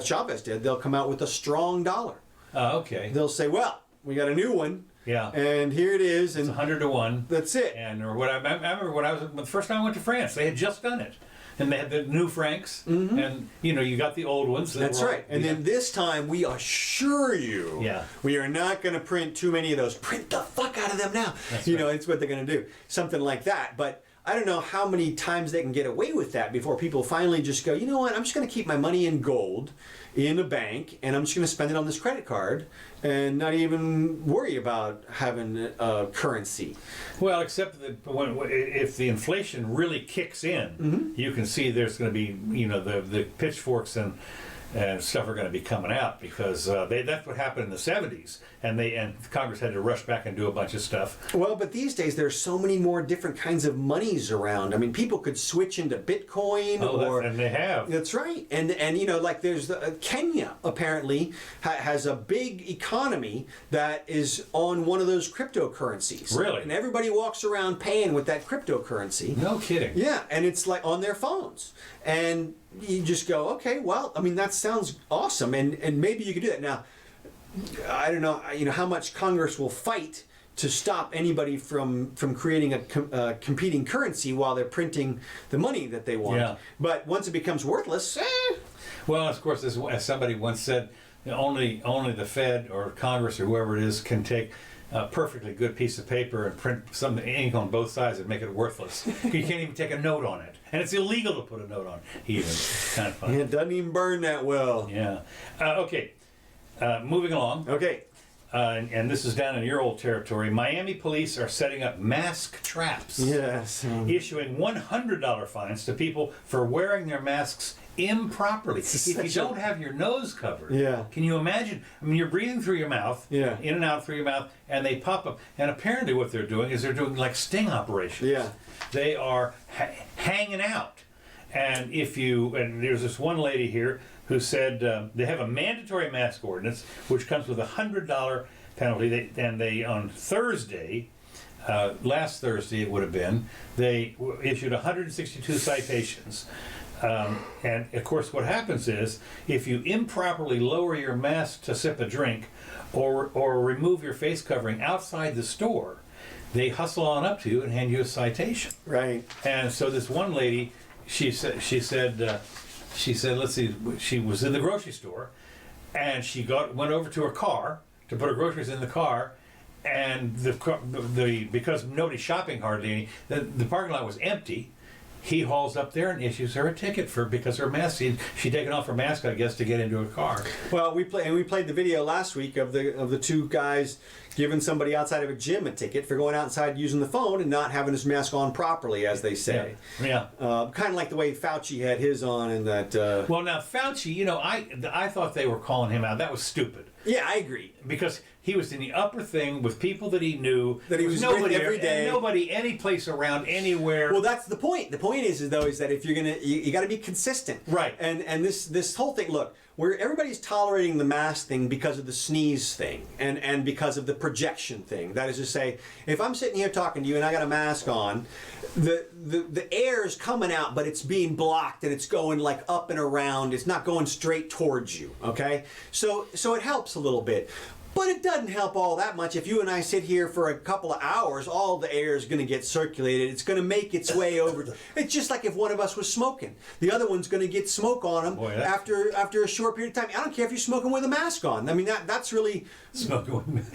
Chavez did, they'll come out with a strong dollar. Okay. They'll say, well, we got a new one. Yeah. And here it is. And it's 100 to 1. That's it. And I remember when the first time I went to France, they had just done it. And they had the new francs, and you got the old ones. That's right. And then this time, we assure you, we are not going to print too many of those. Print the fuck out of them now. That's right. It's what they're going to do. Something like that. But I don't know how many times they can get away with that before people finally just go, you know what, I'm just going to keep my money in gold in a bank, and I'm just going to spend it on this credit card and not even worry about having a currency. Well, except that if the inflation really kicks in, you can see there's going to be, the pitchforks and stuff are going to be coming out, because that's what happened in the 70s, and Congress had to rush back and do a bunch of stuff. Well, but these days there's so many more different kinds of monies around. I mean, people could switch into Bitcoin, and they have. That's right, and like there's Kenya apparently has a big economy that is on one of those cryptocurrencies. Really? And everybody walks around paying with that cryptocurrency. No kidding. Yeah, and it's like on their phones, and you just go, okay, well, I mean, that sounds awesome, and maybe you could do that. Now, I don't know, how much Congress will fight to stop anybody from creating a competing currency while they're printing the money that they want. Yeah. But once it becomes worthless, Well, of course, as somebody once said, only the Fed or Congress or whoever it is can take a perfectly good piece of paper and print some ink on both sides and make it worthless. You can't even take a note on it. And it's illegal to put a note on it, even. Kind of funny. it doesn't even burn that well. Yeah. Okay. Moving along. Okay. And this is down in your old territory. Miami police are setting up mask traps. Yes. Issuing $100 fines to people for wearing their masks improperly. If you such don't have your nose covered, Yeah. can you imagine? I mean, you're breathing through your mouth, Yeah. in and out through your mouth, and they pop up. And apparently what they're doing is they're doing like sting operations. Yeah. They are hanging out. And and there's this one lady here who said they have a mandatory mask ordinance, which comes with a $100 penalty. They on Thursday, last Thursday it would have been, they issued 162 citations. And of course what happens is, if you improperly lower your mask to sip a drink or remove your face covering outside the store, they hustle on up to you and hand you a citation. Right. And so this one lady, she said, let's see, she was in the grocery store, and she went over to her car to put her groceries in the car, and because nobody's shopping hardly any, the parking lot was empty. He hauls up there and issues her a ticket because her mask, she'd taken off her mask, I guess, to get into a car. Well, we played the video last week of the two guys giving somebody outside of a gym a ticket for going outside using the phone and not having his mask on properly, as they say. Yeah. Kind of like the way Fauci had his on, and that. Well, now Fauci, I thought they were calling him out. That was stupid. Yeah, I agree. Because he was in the upper thing with people that he knew. That he was nobody with every day. Nobody any place around anywhere. Well, that's the point. The point is that if you're gonna, you got to be consistent. Right. And this whole thing. Look, where everybody's tolerating the mask thing because of the sneeze thing and because of the projection thing. That is to say, if I'm sitting here talking to you and I got a mask on, the air is coming out, but it's being blocked and it's going like up and around. It's not going straight towards you. Okay. So it helps a little bit. But it doesn't help all that much. If you and I sit here for a couple of hours, all the air is going to get circulated. It's going to make its way over. It's just like if one of us was smoking. The other one's going to get smoke on them after a short period of time. I don't care if you're smoking with a mask on. I mean, that's really... Smoking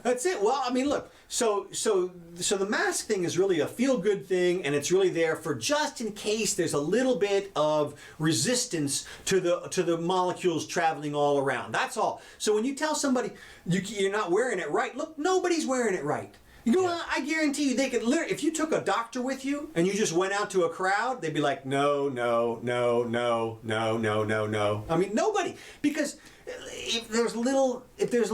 that's it. Well, I mean, look. So the mask thing is really a feel-good thing, and it's really there for just in case there's a little bit of resistance to the molecules traveling all around. That's all. So when you tell somebody you're not wearing it right, look, nobody's wearing it right. You know, I guarantee you, they could literally, if you took a doctor with you and you just went out to a crowd, they'd be like, no. I mean, nobody, because if there's a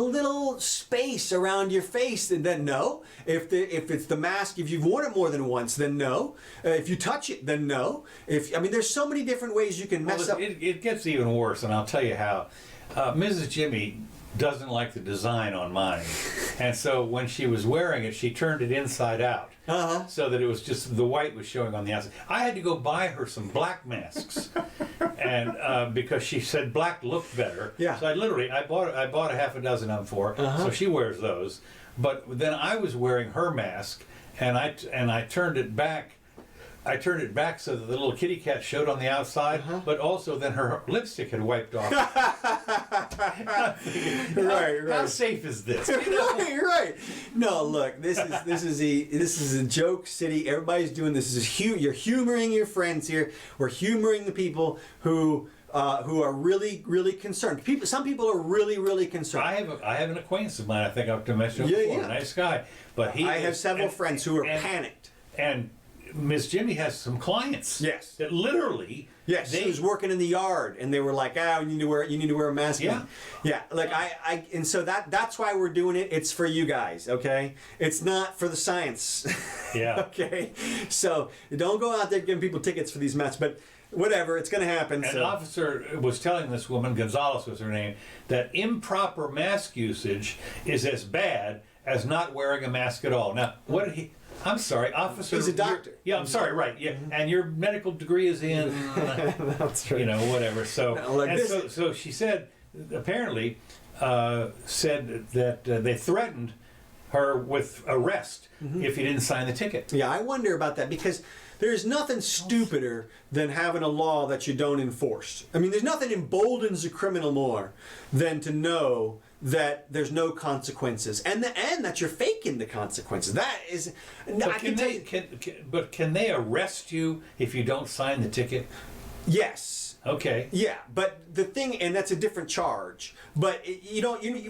little space around your face, then no. If it's the mask, if you've worn it more than once, then no. If you touch it, then no. There's so many different ways you can mess up. It gets even worse, and I'll tell you how. Mrs. Jimmy doesn't like the design on mine, and so when she was wearing it, she turned it inside out, so that it was just the white was showing on the outside. I had to go buy her some black masks, and because she said black looked better. Yeah. So I bought a half a dozen of them for her, so she wears those. But then I was wearing her mask, and I turned it back. I turned it back so that the little kitty cat showed on the outside, but also then her lipstick had wiped off. Right. How safe is this? Right. No, look, this is a joke city. Everybody's doing this. You're humoring your friends here. We're humoring the people who are really, really concerned. Some people are really, really concerned. I have an acquaintance of mine. I think I've mentioned before. Yeah. Nice guy, but I have several friends who are panicked. And Miss Jimmy has some clients. Yes. That literally. Yes. He was working in the yard, and they were like, you need to wear a mask. Yeah. Yeah. Like and so that's why we're doing it. It's for you guys, okay? It's not for the science. Yeah. Okay. So don't go out there giving people tickets for these masks, but whatever, it's going to happen. An officer was telling this woman, Gonzalez was her name, that improper mask usage is as bad as not wearing a mask at all. Now, what did he? I'm sorry, officer. He's a doctor. Yeah, I'm sorry, right. Yeah, and your medical degree is in, That's right. Whatever. So, No, so she said, apparently, said that they threatened her with arrest if he didn't sign the ticket. Yeah, I wonder about that because there's nothing stupider than having a law that you don't enforce. I mean, there's nothing emboldens a criminal more than to know that there's no consequences and that you're faking the consequences. That is. But can they arrest you if you don't sign the ticket? Yes. Okay. Yeah, but the thing, and that's a different charge. But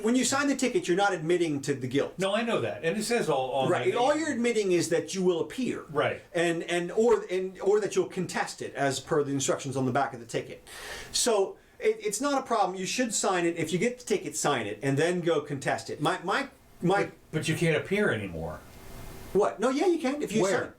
when you sign the ticket, you're not admitting to the guilt. No, I know that, and it says all Right. that. All you're admitting is that you will appear. Right. Or that you'll contest it as per the instructions on the back of the ticket. So it's not a problem. You should sign it. If you get the ticket, sign it, and then go contest it. But you can't appear anymore. What? No, yeah, you can if you Where? sign.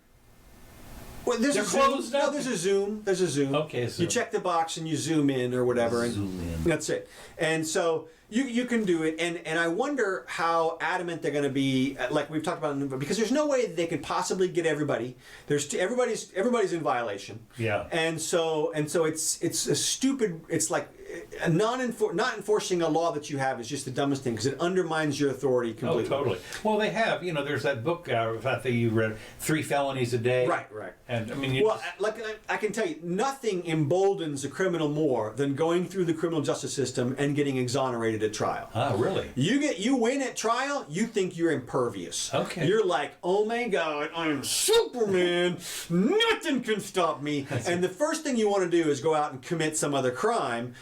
Well, there's They're a Zoom. closed No, up? there's a Zoom. There's a Zoom. Okay, Zoom. You check the box and you zoom in or whatever. And Zoom in. That's it. And so you can do it. And I wonder how adamant they're going to be, like we've talked about, because there's no way they could possibly get everybody. Everybody's in violation. Yeah. And so it's a stupid. It's like not enforcing a law that you have is just the dumbest thing because it undermines your authority completely. Oh, totally. Well, they have. There's that book I think you read, 3 Felonies a Day. Right. And I mean, I can tell you, nothing emboldens a criminal more than going through the criminal justice system and getting exonerated at trial. Ah, really? You win at trial, you think you're impervious. Okay. You're like, oh my God, I'm Superman. Nothing can stop me. And the first thing you want to do is go out and commit some other crime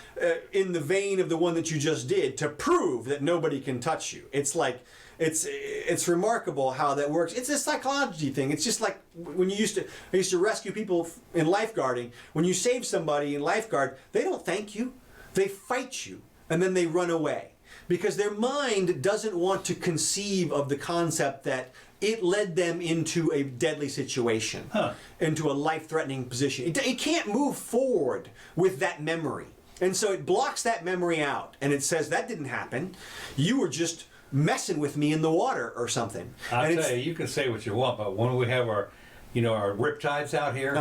in the vein of the one that you just did to prove that nobody can touch you. It's like. It's remarkable how that works. It's a psychology thing. It's just like when I used to rescue people in lifeguarding. When you save somebody in lifeguard, they don't thank you. They fight you, and then they run away. Because their mind doesn't want to conceive of the concept that it led them into a deadly situation, into a life-threatening position. It can't move forward with that memory. And so it blocks that memory out, and it says, that didn't happen. You were just messing with me in the water or something. I'll tell you can say what you want, but when we have our riptides out here,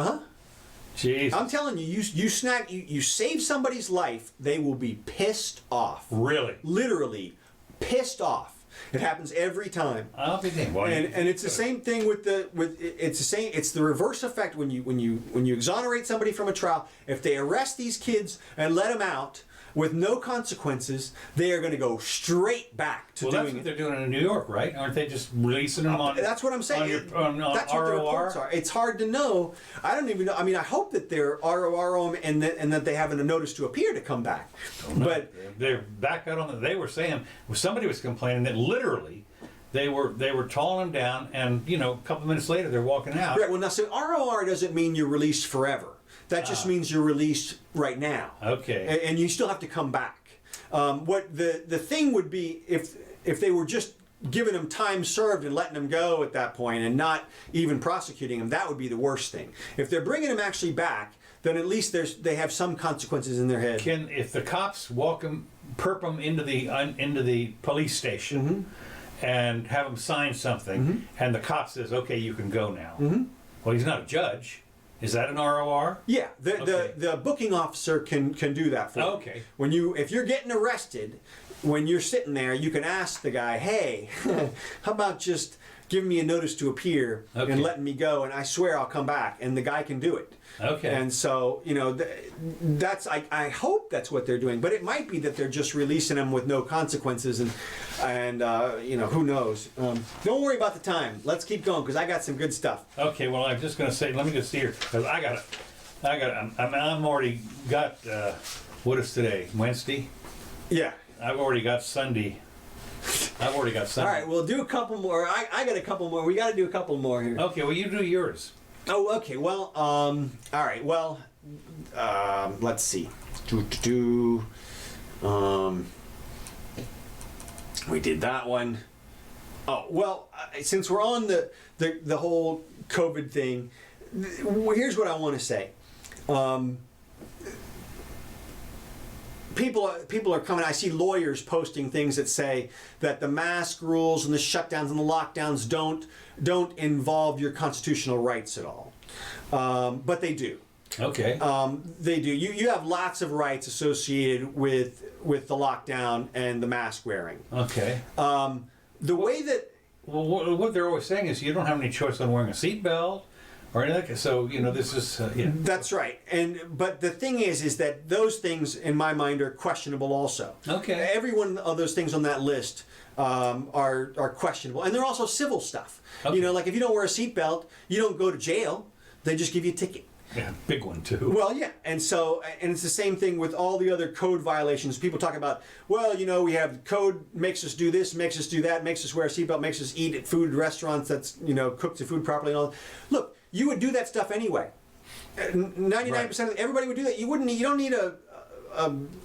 jeez, I'm telling you, you save somebody's life, they will be pissed off. Really? Literally pissed off. It happens every time. I'll be damned. And it's the same thing it's the reverse effect when you exonerate somebody from a trial. If they arrest these kids and let them out with no consequences, they are going to go straight back to doing that's what it. they're doing in New York, right? Aren't they just releasing them on? That's what I'm saying. On That's what the reports are. It's hard to know. I don't even know. I mean, I hope that they're ROR and that they have a notice to appear to come back. But they're back out on the. They were saying somebody was complaining that literally they were tawing them down, and a couple of minutes later they're walking out. Right. Well, now, so ROR doesn't mean you're released forever. That just means you're released right now. Okay. And you still have to come back. What the thing would be if they were just giving them time served and letting them go at that point and not even prosecuting them, that would be the worst thing. If they're bringing them actually back, then at least they have some consequences in their head. If the cops perp them into the police station and have them sign something, and the cop says, "Okay, you can go now." Well, he's not a judge. Is that an ROR? Yeah, the booking officer can do that for you. Okay. If you're getting arrested, when you're sitting there, you can ask the guy, "Hey, how about just giving me a notice to appear and letting me go, and I swear I'll come back," and the guy can do it. Okay. And so that's I hope that's what they're doing, but it might be that they're just releasing them with no consequences, and who knows. Don't worry about the time. Let's keep going because I got some good stuff. Okay. Well, I'm just gonna say. Let me just see here because I'm already got. What is today? Wednesday. Yeah. I've already got Sunday. All right, we'll do a couple more. I got a couple more. We got to do a couple more here. Okay. Well, you do yours. Oh, okay. Well, all right. Well, let's see. We did that one. Oh, well, since we're on the whole COVID thing, here's what I want to say. People are coming. I see lawyers posting things that say that the mask rules and the shutdowns and the lockdowns don't involve your constitutional rights at all, but they do. Okay. They do. You have lots of rights associated with the lockdown and the mask wearing. Okay. The way that what they're always saying is you don't have any choice on wearing a seatbelt. Or anything. So this is That's right, but the thing is that those things in my mind are questionable also. Okay. Every one of those things on that list are questionable, and they're also civil stuff. Okay. Like if you don't wear a seatbelt, you don't go to jail. They just give you a ticket. Yeah, big one too. Well, yeah, and it's the same thing with all the other code violations. People talk about, well, we have code makes us do this, makes us do that, makes us wear a seatbelt, makes us eat at food restaurants that's cooked the food properly and all. Look, you would do that stuff anyway. 99% of everybody would do that. You don't need a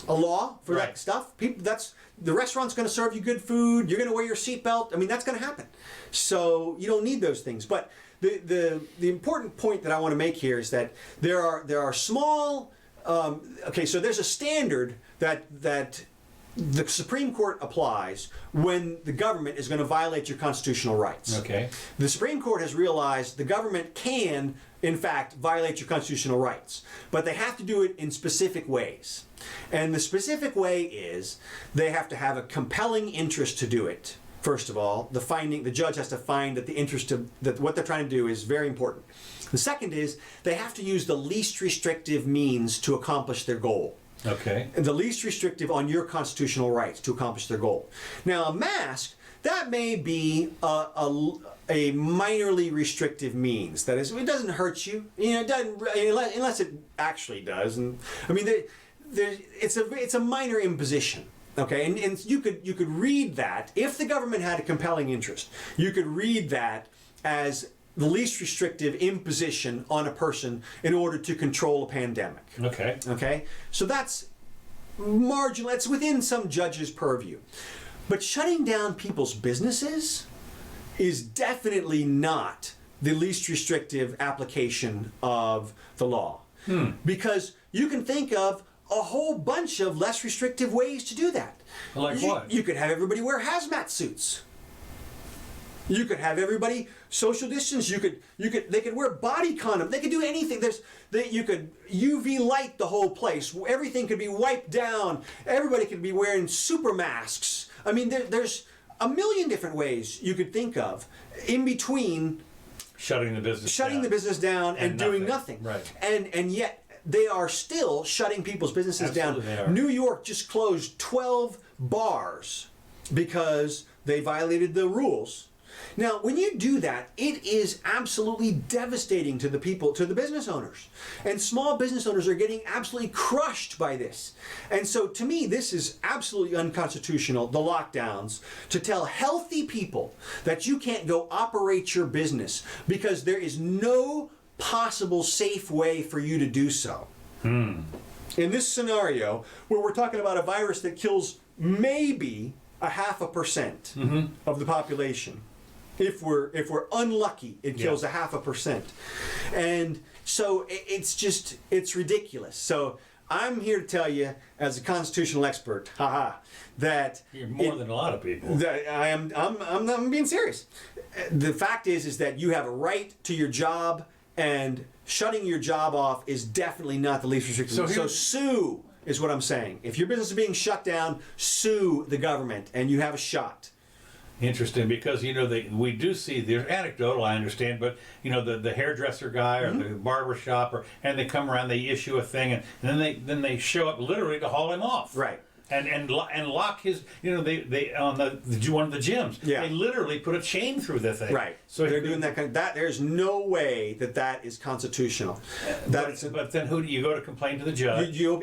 law for that stuff. The restaurant's going to serve you good food. You're going to wear your seatbelt. I mean, that's going to happen. So you don't need those things. But the important point that I want to make here is that there are small. So there's a standard that the Supreme Court applies when the government is going to violate your constitutional rights. Okay. The Supreme Court has realized the government can, in fact, violate your constitutional rights, but they have to do it in specific ways. And the specific way is they have to have a compelling interest to do it. First of all, the judge has to find that the interest that what they're trying to do is very important. The second is they have to use the least restrictive means to accomplish their goal. Okay. The least restrictive on your constitutional rights to accomplish their goal. Now, a mask, that may be a minorly restrictive means. That is, it doesn't hurt you. It doesn't, unless it actually does. And I mean, it's a minor imposition. Okay, and you could read that if the government had a compelling interest. You could read that as the least restrictive imposition on a person in order to control a pandemic. Okay. Okay? So that's marginal. It's within some judge's purview. But shutting down people's businesses is definitely not the least restrictive application of the law. Because you can think of a whole bunch of less restrictive ways to do that. Like what? You could have everybody wear hazmat suits. You could have everybody social distance. They could wear body condom. They could do anything. You could UV light the whole place. Everything could be wiped down. Everybody could be wearing super masks. I mean, there's a million different ways you could think of in between shutting the business down and doing nothing. Right. And yet they are still shutting people's businesses Absolutely down. They are. New York just closed 12 bars because they violated the rules. Now, when you do that, it is absolutely devastating to the people, to the business owners. And small business owners are getting absolutely crushed by this. And so, to me, this is absolutely unconstitutional, the lockdowns, to tell healthy people that you can't go operate your business because there is no possible safe way for you to do so. In this scenario, where we're talking about a virus that kills maybe 0.5% of the population, if we're unlucky, it kills 0.5%, and so it's ridiculous. So I'm here to tell you, as a constitutional expert, that you're more than a lot of people. That I'm being serious. The fact is that you have a right to your job. And shutting your job off is definitely not the least restrictive. So sue is what I'm saying. If your business is being shut down, sue the government, and you have a shot. Interesting, because we do see, there's anecdotal, I understand, but the hairdresser guy or the barber shop, and they come around, they issue a thing, and then they show up literally to haul him off. Right. And lock his, they on one of the gyms, they literally put a chain through the thing. Right. So they're doing that. There's no way that is constitutional. But then who do you go to complain to the judge? You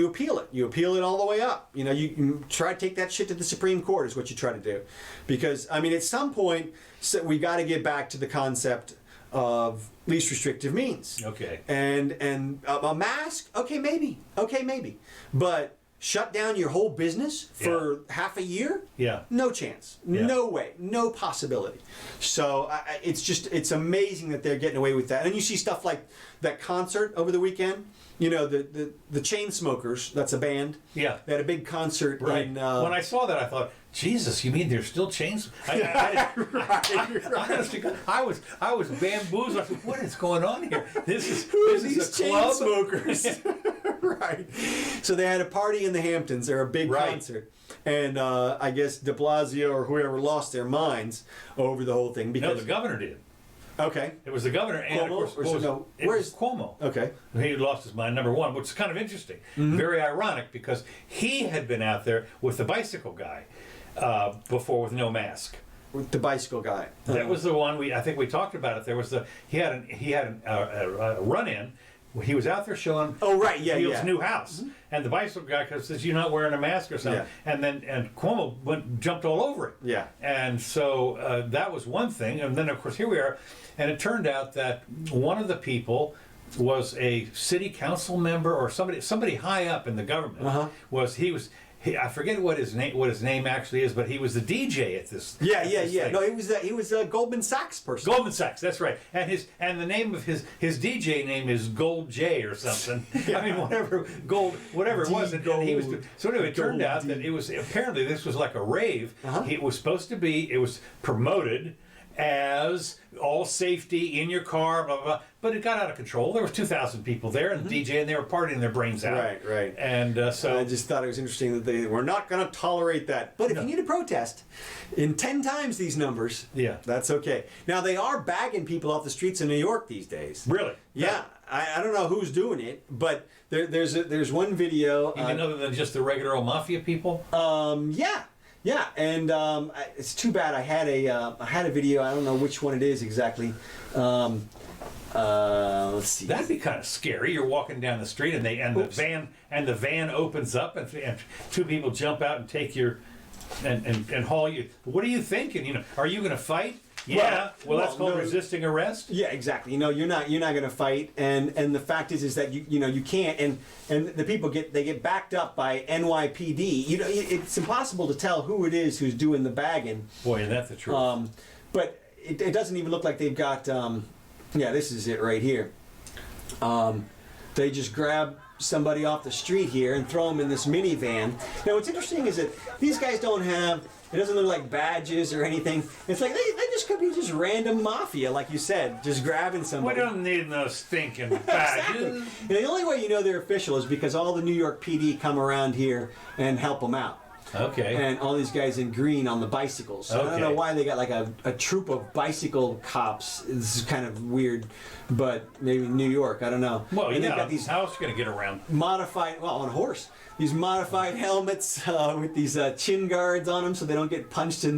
appeal it. You appeal it all the way up. You try to take that shit to the Supreme Court is what you try to do, because I mean at some point we got to get back to the concept of least restrictive means. Okay. And a mask, okay maybe, but shut down your whole business for half a year? Yeah. No chance. Yeah. No way. No possibility. So it's amazing that they're getting away with that. And you see stuff like that concert over the weekend. The Chainsmokers, that's a band. Yeah. They had a big concert in... when I saw that, I thought, Jesus, you mean there's still chains? Honestly, I was bamboozled. I said, what is going on here? This is these a club? Chainsmokers. Right. So they had a party in the Hamptons. They're a big concert. And I guess de Blasio or whoever lost their minds over the whole thing. Because the governor did. Okay. It was the governor, and Cuomo, of course, where's Cuomo? Okay. He lost his mind, number one, which is kind of interesting. Very ironic, because he had been out there with the bicycle guy before with no mask. With the bicycle guy. That was the one I think we talked about it. There was he had a run-in he was out there showing Oh, right, yeah, Field's yeah. new house, and the bicycle guy says, "You're not wearing a mask or something," and Cuomo jumped all over it. Yeah. And so that was one thing, and then of course here we are, and it turned out that one of the people was a city council member or somebody high up in the government. I forget what his name actually is, but he was the DJ at this. Yeah. thing. No, he was a Goldman Sachs person. Goldman Sachs, that's right. And the name of his DJ name is Gold J or something. I mean, whatever it was. And he was so anyway. It turned out that it was apparently this was like a rave. It was supposed to be. It was promoted as all safety in your car, blah, blah, blah. But it got out of control. There was 2,000 people there and the DJ, and they were partying their brains out. Right. And so I just thought it was interesting that they were not going to tolerate that. But if you need to protest in 10 times these numbers, that's okay. Now, they are bagging people off the streets in New York these days. Really? Yeah. I don't know who's doing it, but there's one video. Even other than just the regular old mafia people? Yeah, and it's too bad. I had a video. I don't know which one it is exactly. Let's see. That'd be kind of scary. You're walking down the street, and the van opens up, and two people jump out and take your and haul you. What are you thinking? You know, are you going to fight? Yeah. Well, that's called resisting arrest. Yeah, exactly. You know, you're not going to fight, and the fact is that you can't, and the people get backed up by NYPD. You know, it's impossible to tell who it is who's doing the bagging. Boy, and that's the truth. But it doesn't even look like they've got. This is it right here. They just grab somebody off the street here and throw them in this minivan. Now, what's interesting is that these guys don't have. It doesn't look like badges or anything. It's like they just could be just random mafia, like you said, just grabbing somebody. We don't need no stinking badges. Exactly. And the only way you know they're official is because all the New York PD come around here and help them out. Okay. And all these guys in green on the bicycles. So I don't know why they got like a troop of bicycle cops. This is kind of weird, but maybe New York. I don't know. Well, and yeah. they've got these how else are you going to get around? Modified, on a horse. These modified helmets with these chin guards on them, so they don't get punched in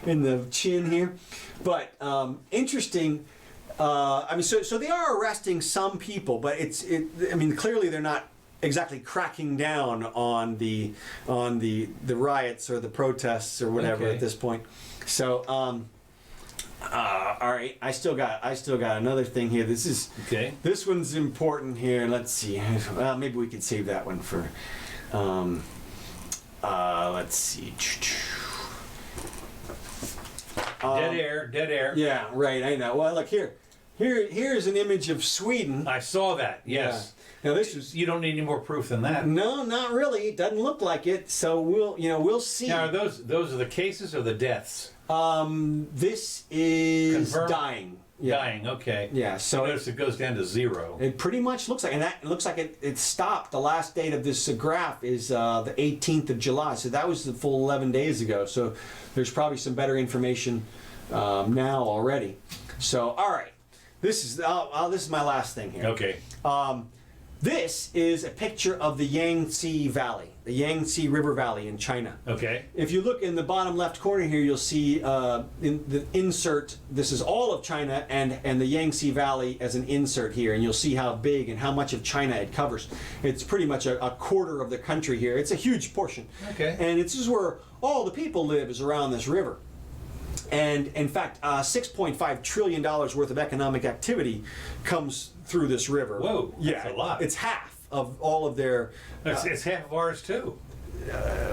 the chin here. But interesting. So they are arresting some people, but clearly they're not exactly cracking down on the riots or the protests or whatever at this point. So all right, I still got another thing here. This one's important here. Let's see. Well, maybe we could save that one for let's see. Dead air. Yeah, right. I know. Well, look here. Here's an image of Sweden. I saw that. Yes. Yeah. Now you don't need any more proof than that. No, not really. It doesn't look like it. So we'll see. Now, are those are the cases or the deaths? This is Confirmed? dying. Yeah. Dying. Okay. Yeah. So it goes down to 0. It pretty much looks like, and it looks like it stopped. The last date of this graph is the 18th of July. So that was the full 11 days ago. So there's probably some better information now already. So all right. This is my last thing here. Okay. This is a picture of the Yangtze Valley, the Yangtze River Valley in China. Okay. If you look in the bottom left corner here, you'll see in the insert. This is all of China and the Yangtze Valley as an insert here, and you'll see how big and how much of China it covers. It's pretty much a quarter of the country here. It's a huge portion. Okay. And this is where all the people live, is around this river. And in fact, $6.5 trillion worth of economic activity comes through this river. Whoa, that's a lot. It's half of all of their. It's half of ours too.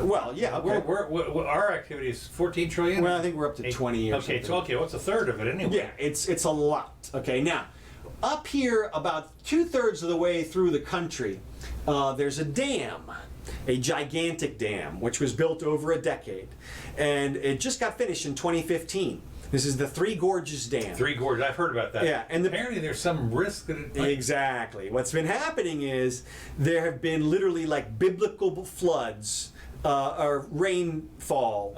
Well, yeah. Okay. We're our activity is 14 trillion. Well, I think we're up to 20 or something. Okay. What's a third of it anyway? Yeah, it's a lot. Okay, now up here, about 2/3 of the way through the country, there's a dam. A gigantic dam, which was built over a decade. And it just got finished in 2015. This is the Three Gorges Dam. Three Gorges, I've heard about that. Yeah, and apparently there's some risk that it... Exactly. What's been happening is there have been literally like biblical floods or rainfall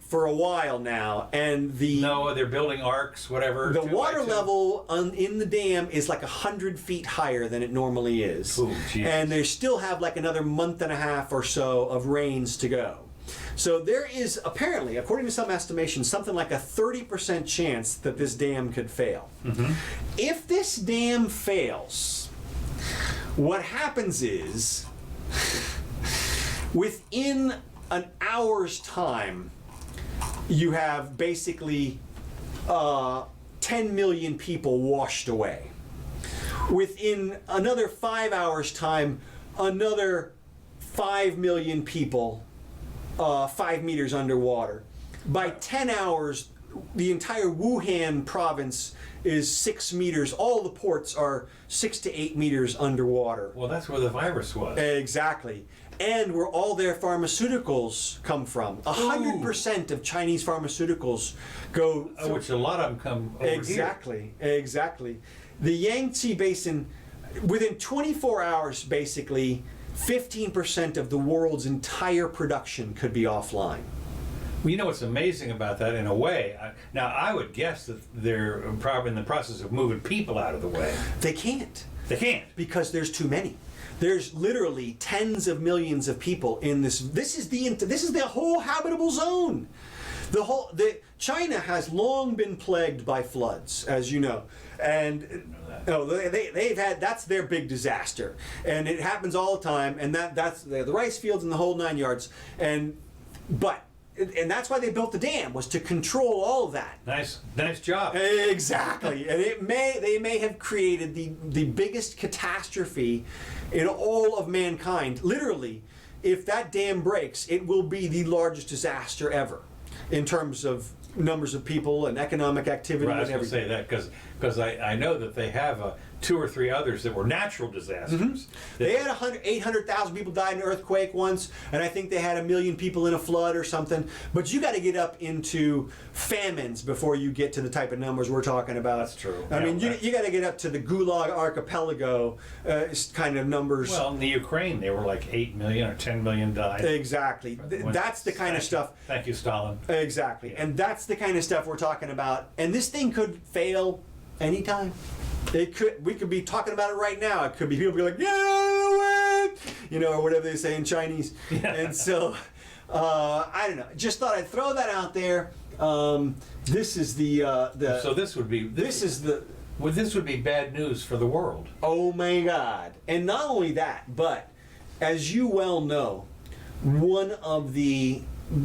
for a while now, and they're building arcs, whatever. The water level in the dam is like 100 feet higher than it normally is. Ooh, and they still have like another month and a half or so of rains to go. So there is apparently, according to some estimations, something like a 30% chance that this dam could fail. Mm-hmm. If this dam fails, What happens is, within an hour's time, you have basically 10 million people washed away. Within another 5 hours' time, another 5 million people 5 meters underwater. By 10 hours, the entire Wuhan province is 6 meters. All the ports are 6 to 8 meters underwater. Well, that's where the virus was. Exactly. And where all their pharmaceuticals come from. 100% of Chinese pharmaceuticals go through. Which a lot of them come over Exactly. The Yangtze Basin, within 24 hours, basically, 15% of the world's entire production could be offline. Well, you know what's amazing about that in a way? Now, I would guess that they're probably in the process of moving people out of the way. They can't. They can't. Because there's too many. There's literally tens of millions of people in this. This is the whole habitable zone. China has long been plagued by floods, as you know, and they've had, that's their big disaster, and it happens all the time, and that's the rice fields and the whole 9 yards, and that's why they built the dam, was to control all of that. Nice job. Exactly, and they may have created the biggest catastrophe in all of mankind. Literally, if that dam breaks, it will be the largest disaster ever in terms of numbers of people and economic activity. Right, I was and going to say everything. that because I know that they have 2 or 3 others that were natural disasters. Mm-hmm. They had 800,000 people die in an earthquake once, and I think they had 1 million people in a flood or something. But you got to get up into famines before you get to the type of numbers we're talking about. That's true. I mean, you got to get up to the Gulag Archipelago kind of numbers. Well, in the Ukraine, they were like 8 million or 10 million died. Exactly. That's the kind of stuff. Thank you, Stalin. Exactly. Yeah. And that's the kind of stuff we're talking about. And this thing could fail anytime. We could be talking about it right now. It could be people be like, "Get out of the way," or whatever they say in Chinese. Yeah. And so, I don't know. Just thought I'd throw that out there. This is the. So this would be. Well, this would be bad news for the world. Oh my God! And not only that, but as you well know, one of the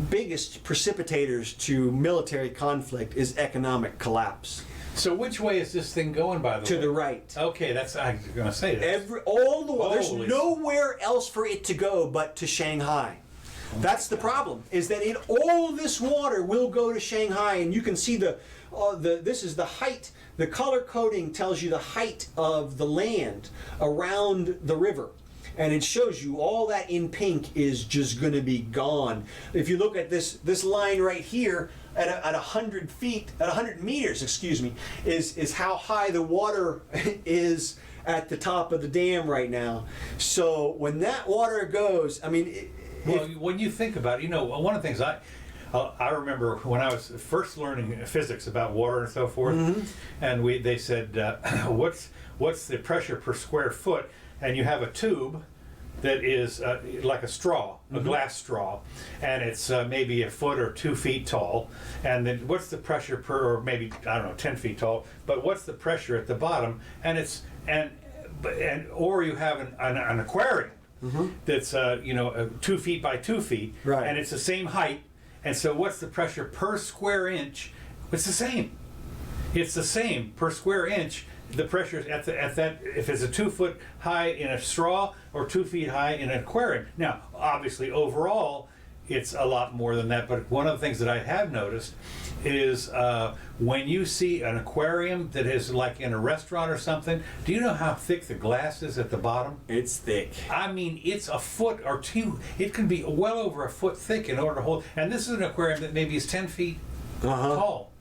biggest precipitators to military conflict is economic collapse. So which way is this thing going, by the way? To the right. Okay, I was going to say that. There's nowhere else for it to go but to Shanghai. That's the problem. Is that all of this water will go to Shanghai, and you can see this is the height. The color coding tells you the height of the land around the river. And it shows you all that in pink is just going to be gone. If you look at this line right here, at 100 feet, at 100 meters, excuse me, is how high the water is at the top of the dam right now. So when that water goes, I mean, when you think about it, one of the things I remember when I was first learning physics about water and so forth, mm-hmm. and they said, what's the pressure per square foot? And you have a tube that is like a straw, a mm-hmm. glass straw, and it's maybe 1 foot or 2 feet tall. And then what's the pressure per, or maybe, I don't know, 10 feet tall, but what's the pressure at the bottom? And or you have an aquarium mm-hmm. that's 2 feet by 2 feet, right. And it's the same height. And so what's the pressure per square inch? It's the same. It's the same per square inch. The pressure at that, if it's a 2 foot high in a straw or 2 feet high in an aquarium. Now, obviously, overall, it's a lot more than that. But one of the things that I have noticed is when you see an aquarium that is like in a restaurant or something, do you know how thick the glass is at the bottom? It's thick. I mean, it's 1 foot or 2. It can be well over 1 foot thick in order to hold. And this is an aquarium that maybe is 10 feet tall,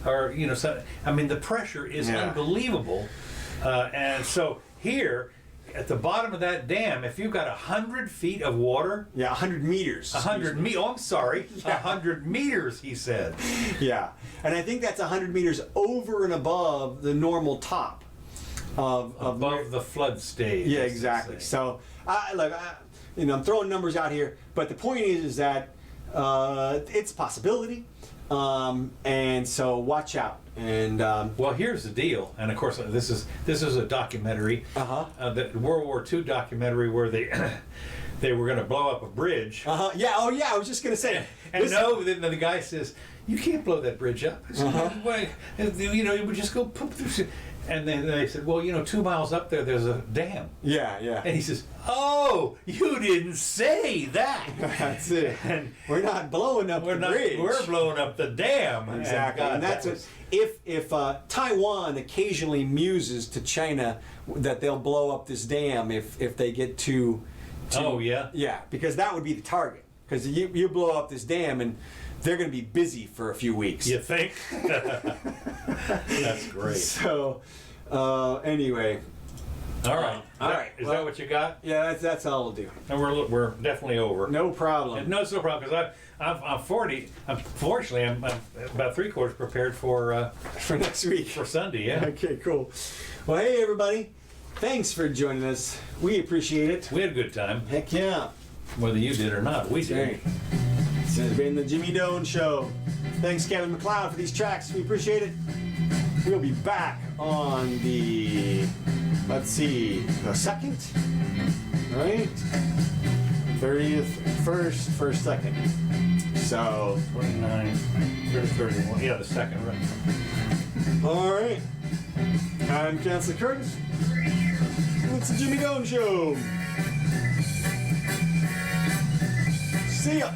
or so, I mean, the pressure is unbelievable. And so here, at the bottom of that dam, if you've got 100 feet of water. Yeah, 100 meters. 100 meters. Oh, I'm sorry. 100 meters, he said. Yeah. And I think that's 100 meters over and above the normal top of above the flood stage. Yeah, exactly. So, I'm throwing numbers out here, but the point is that it's a possibility. And so watch out. And Well, here's the deal, and of course this is a documentary, the World War II documentary where they they were going to blow up a bridge. yeah, oh yeah, I was just gonna say. And then the guy says, "You can't blow that bridge up." I said, "Why? You know, you would just go poop through." And then they said, "Well, you know, 2 miles up there's a dam." Yeah, yeah. And he says, "Oh, you didn't say that." That's it. And we're not blowing up the bridge. We're blowing up the dam. Exactly. And that's it. If Taiwan occasionally muses to China that they'll blow up this dam if they get too. Oh yeah. Yeah, because that would be the target. Because you blow up this dam and they're going to be busy for a few weeks. You think? That's great. So, anyway. All right. All right. Is that what you got? Yeah, that's all we'll do. And we're definitely over. No problem. No, it's no problem because I'm 40. Unfortunately, I'm about 3/4 prepared for next week. for Sunday. Yeah. Okay, cool. Well, hey everybody. Thanks for joining us. We appreciate it. We had a good time, Heck yeah. whether you did or not. We did. This has been the Jimmy Doane Show. Thanks, Kevin McLeod, for these tracks. We appreciate it. We'll be back on the, let's see, the 2nd, right? 30th, 1st, 2nd. So, 29, 30, 31. Yeah, the 2nd, right? all right. I'm Chancellor Curtis. It's the Jimmy Doane Show. See ya.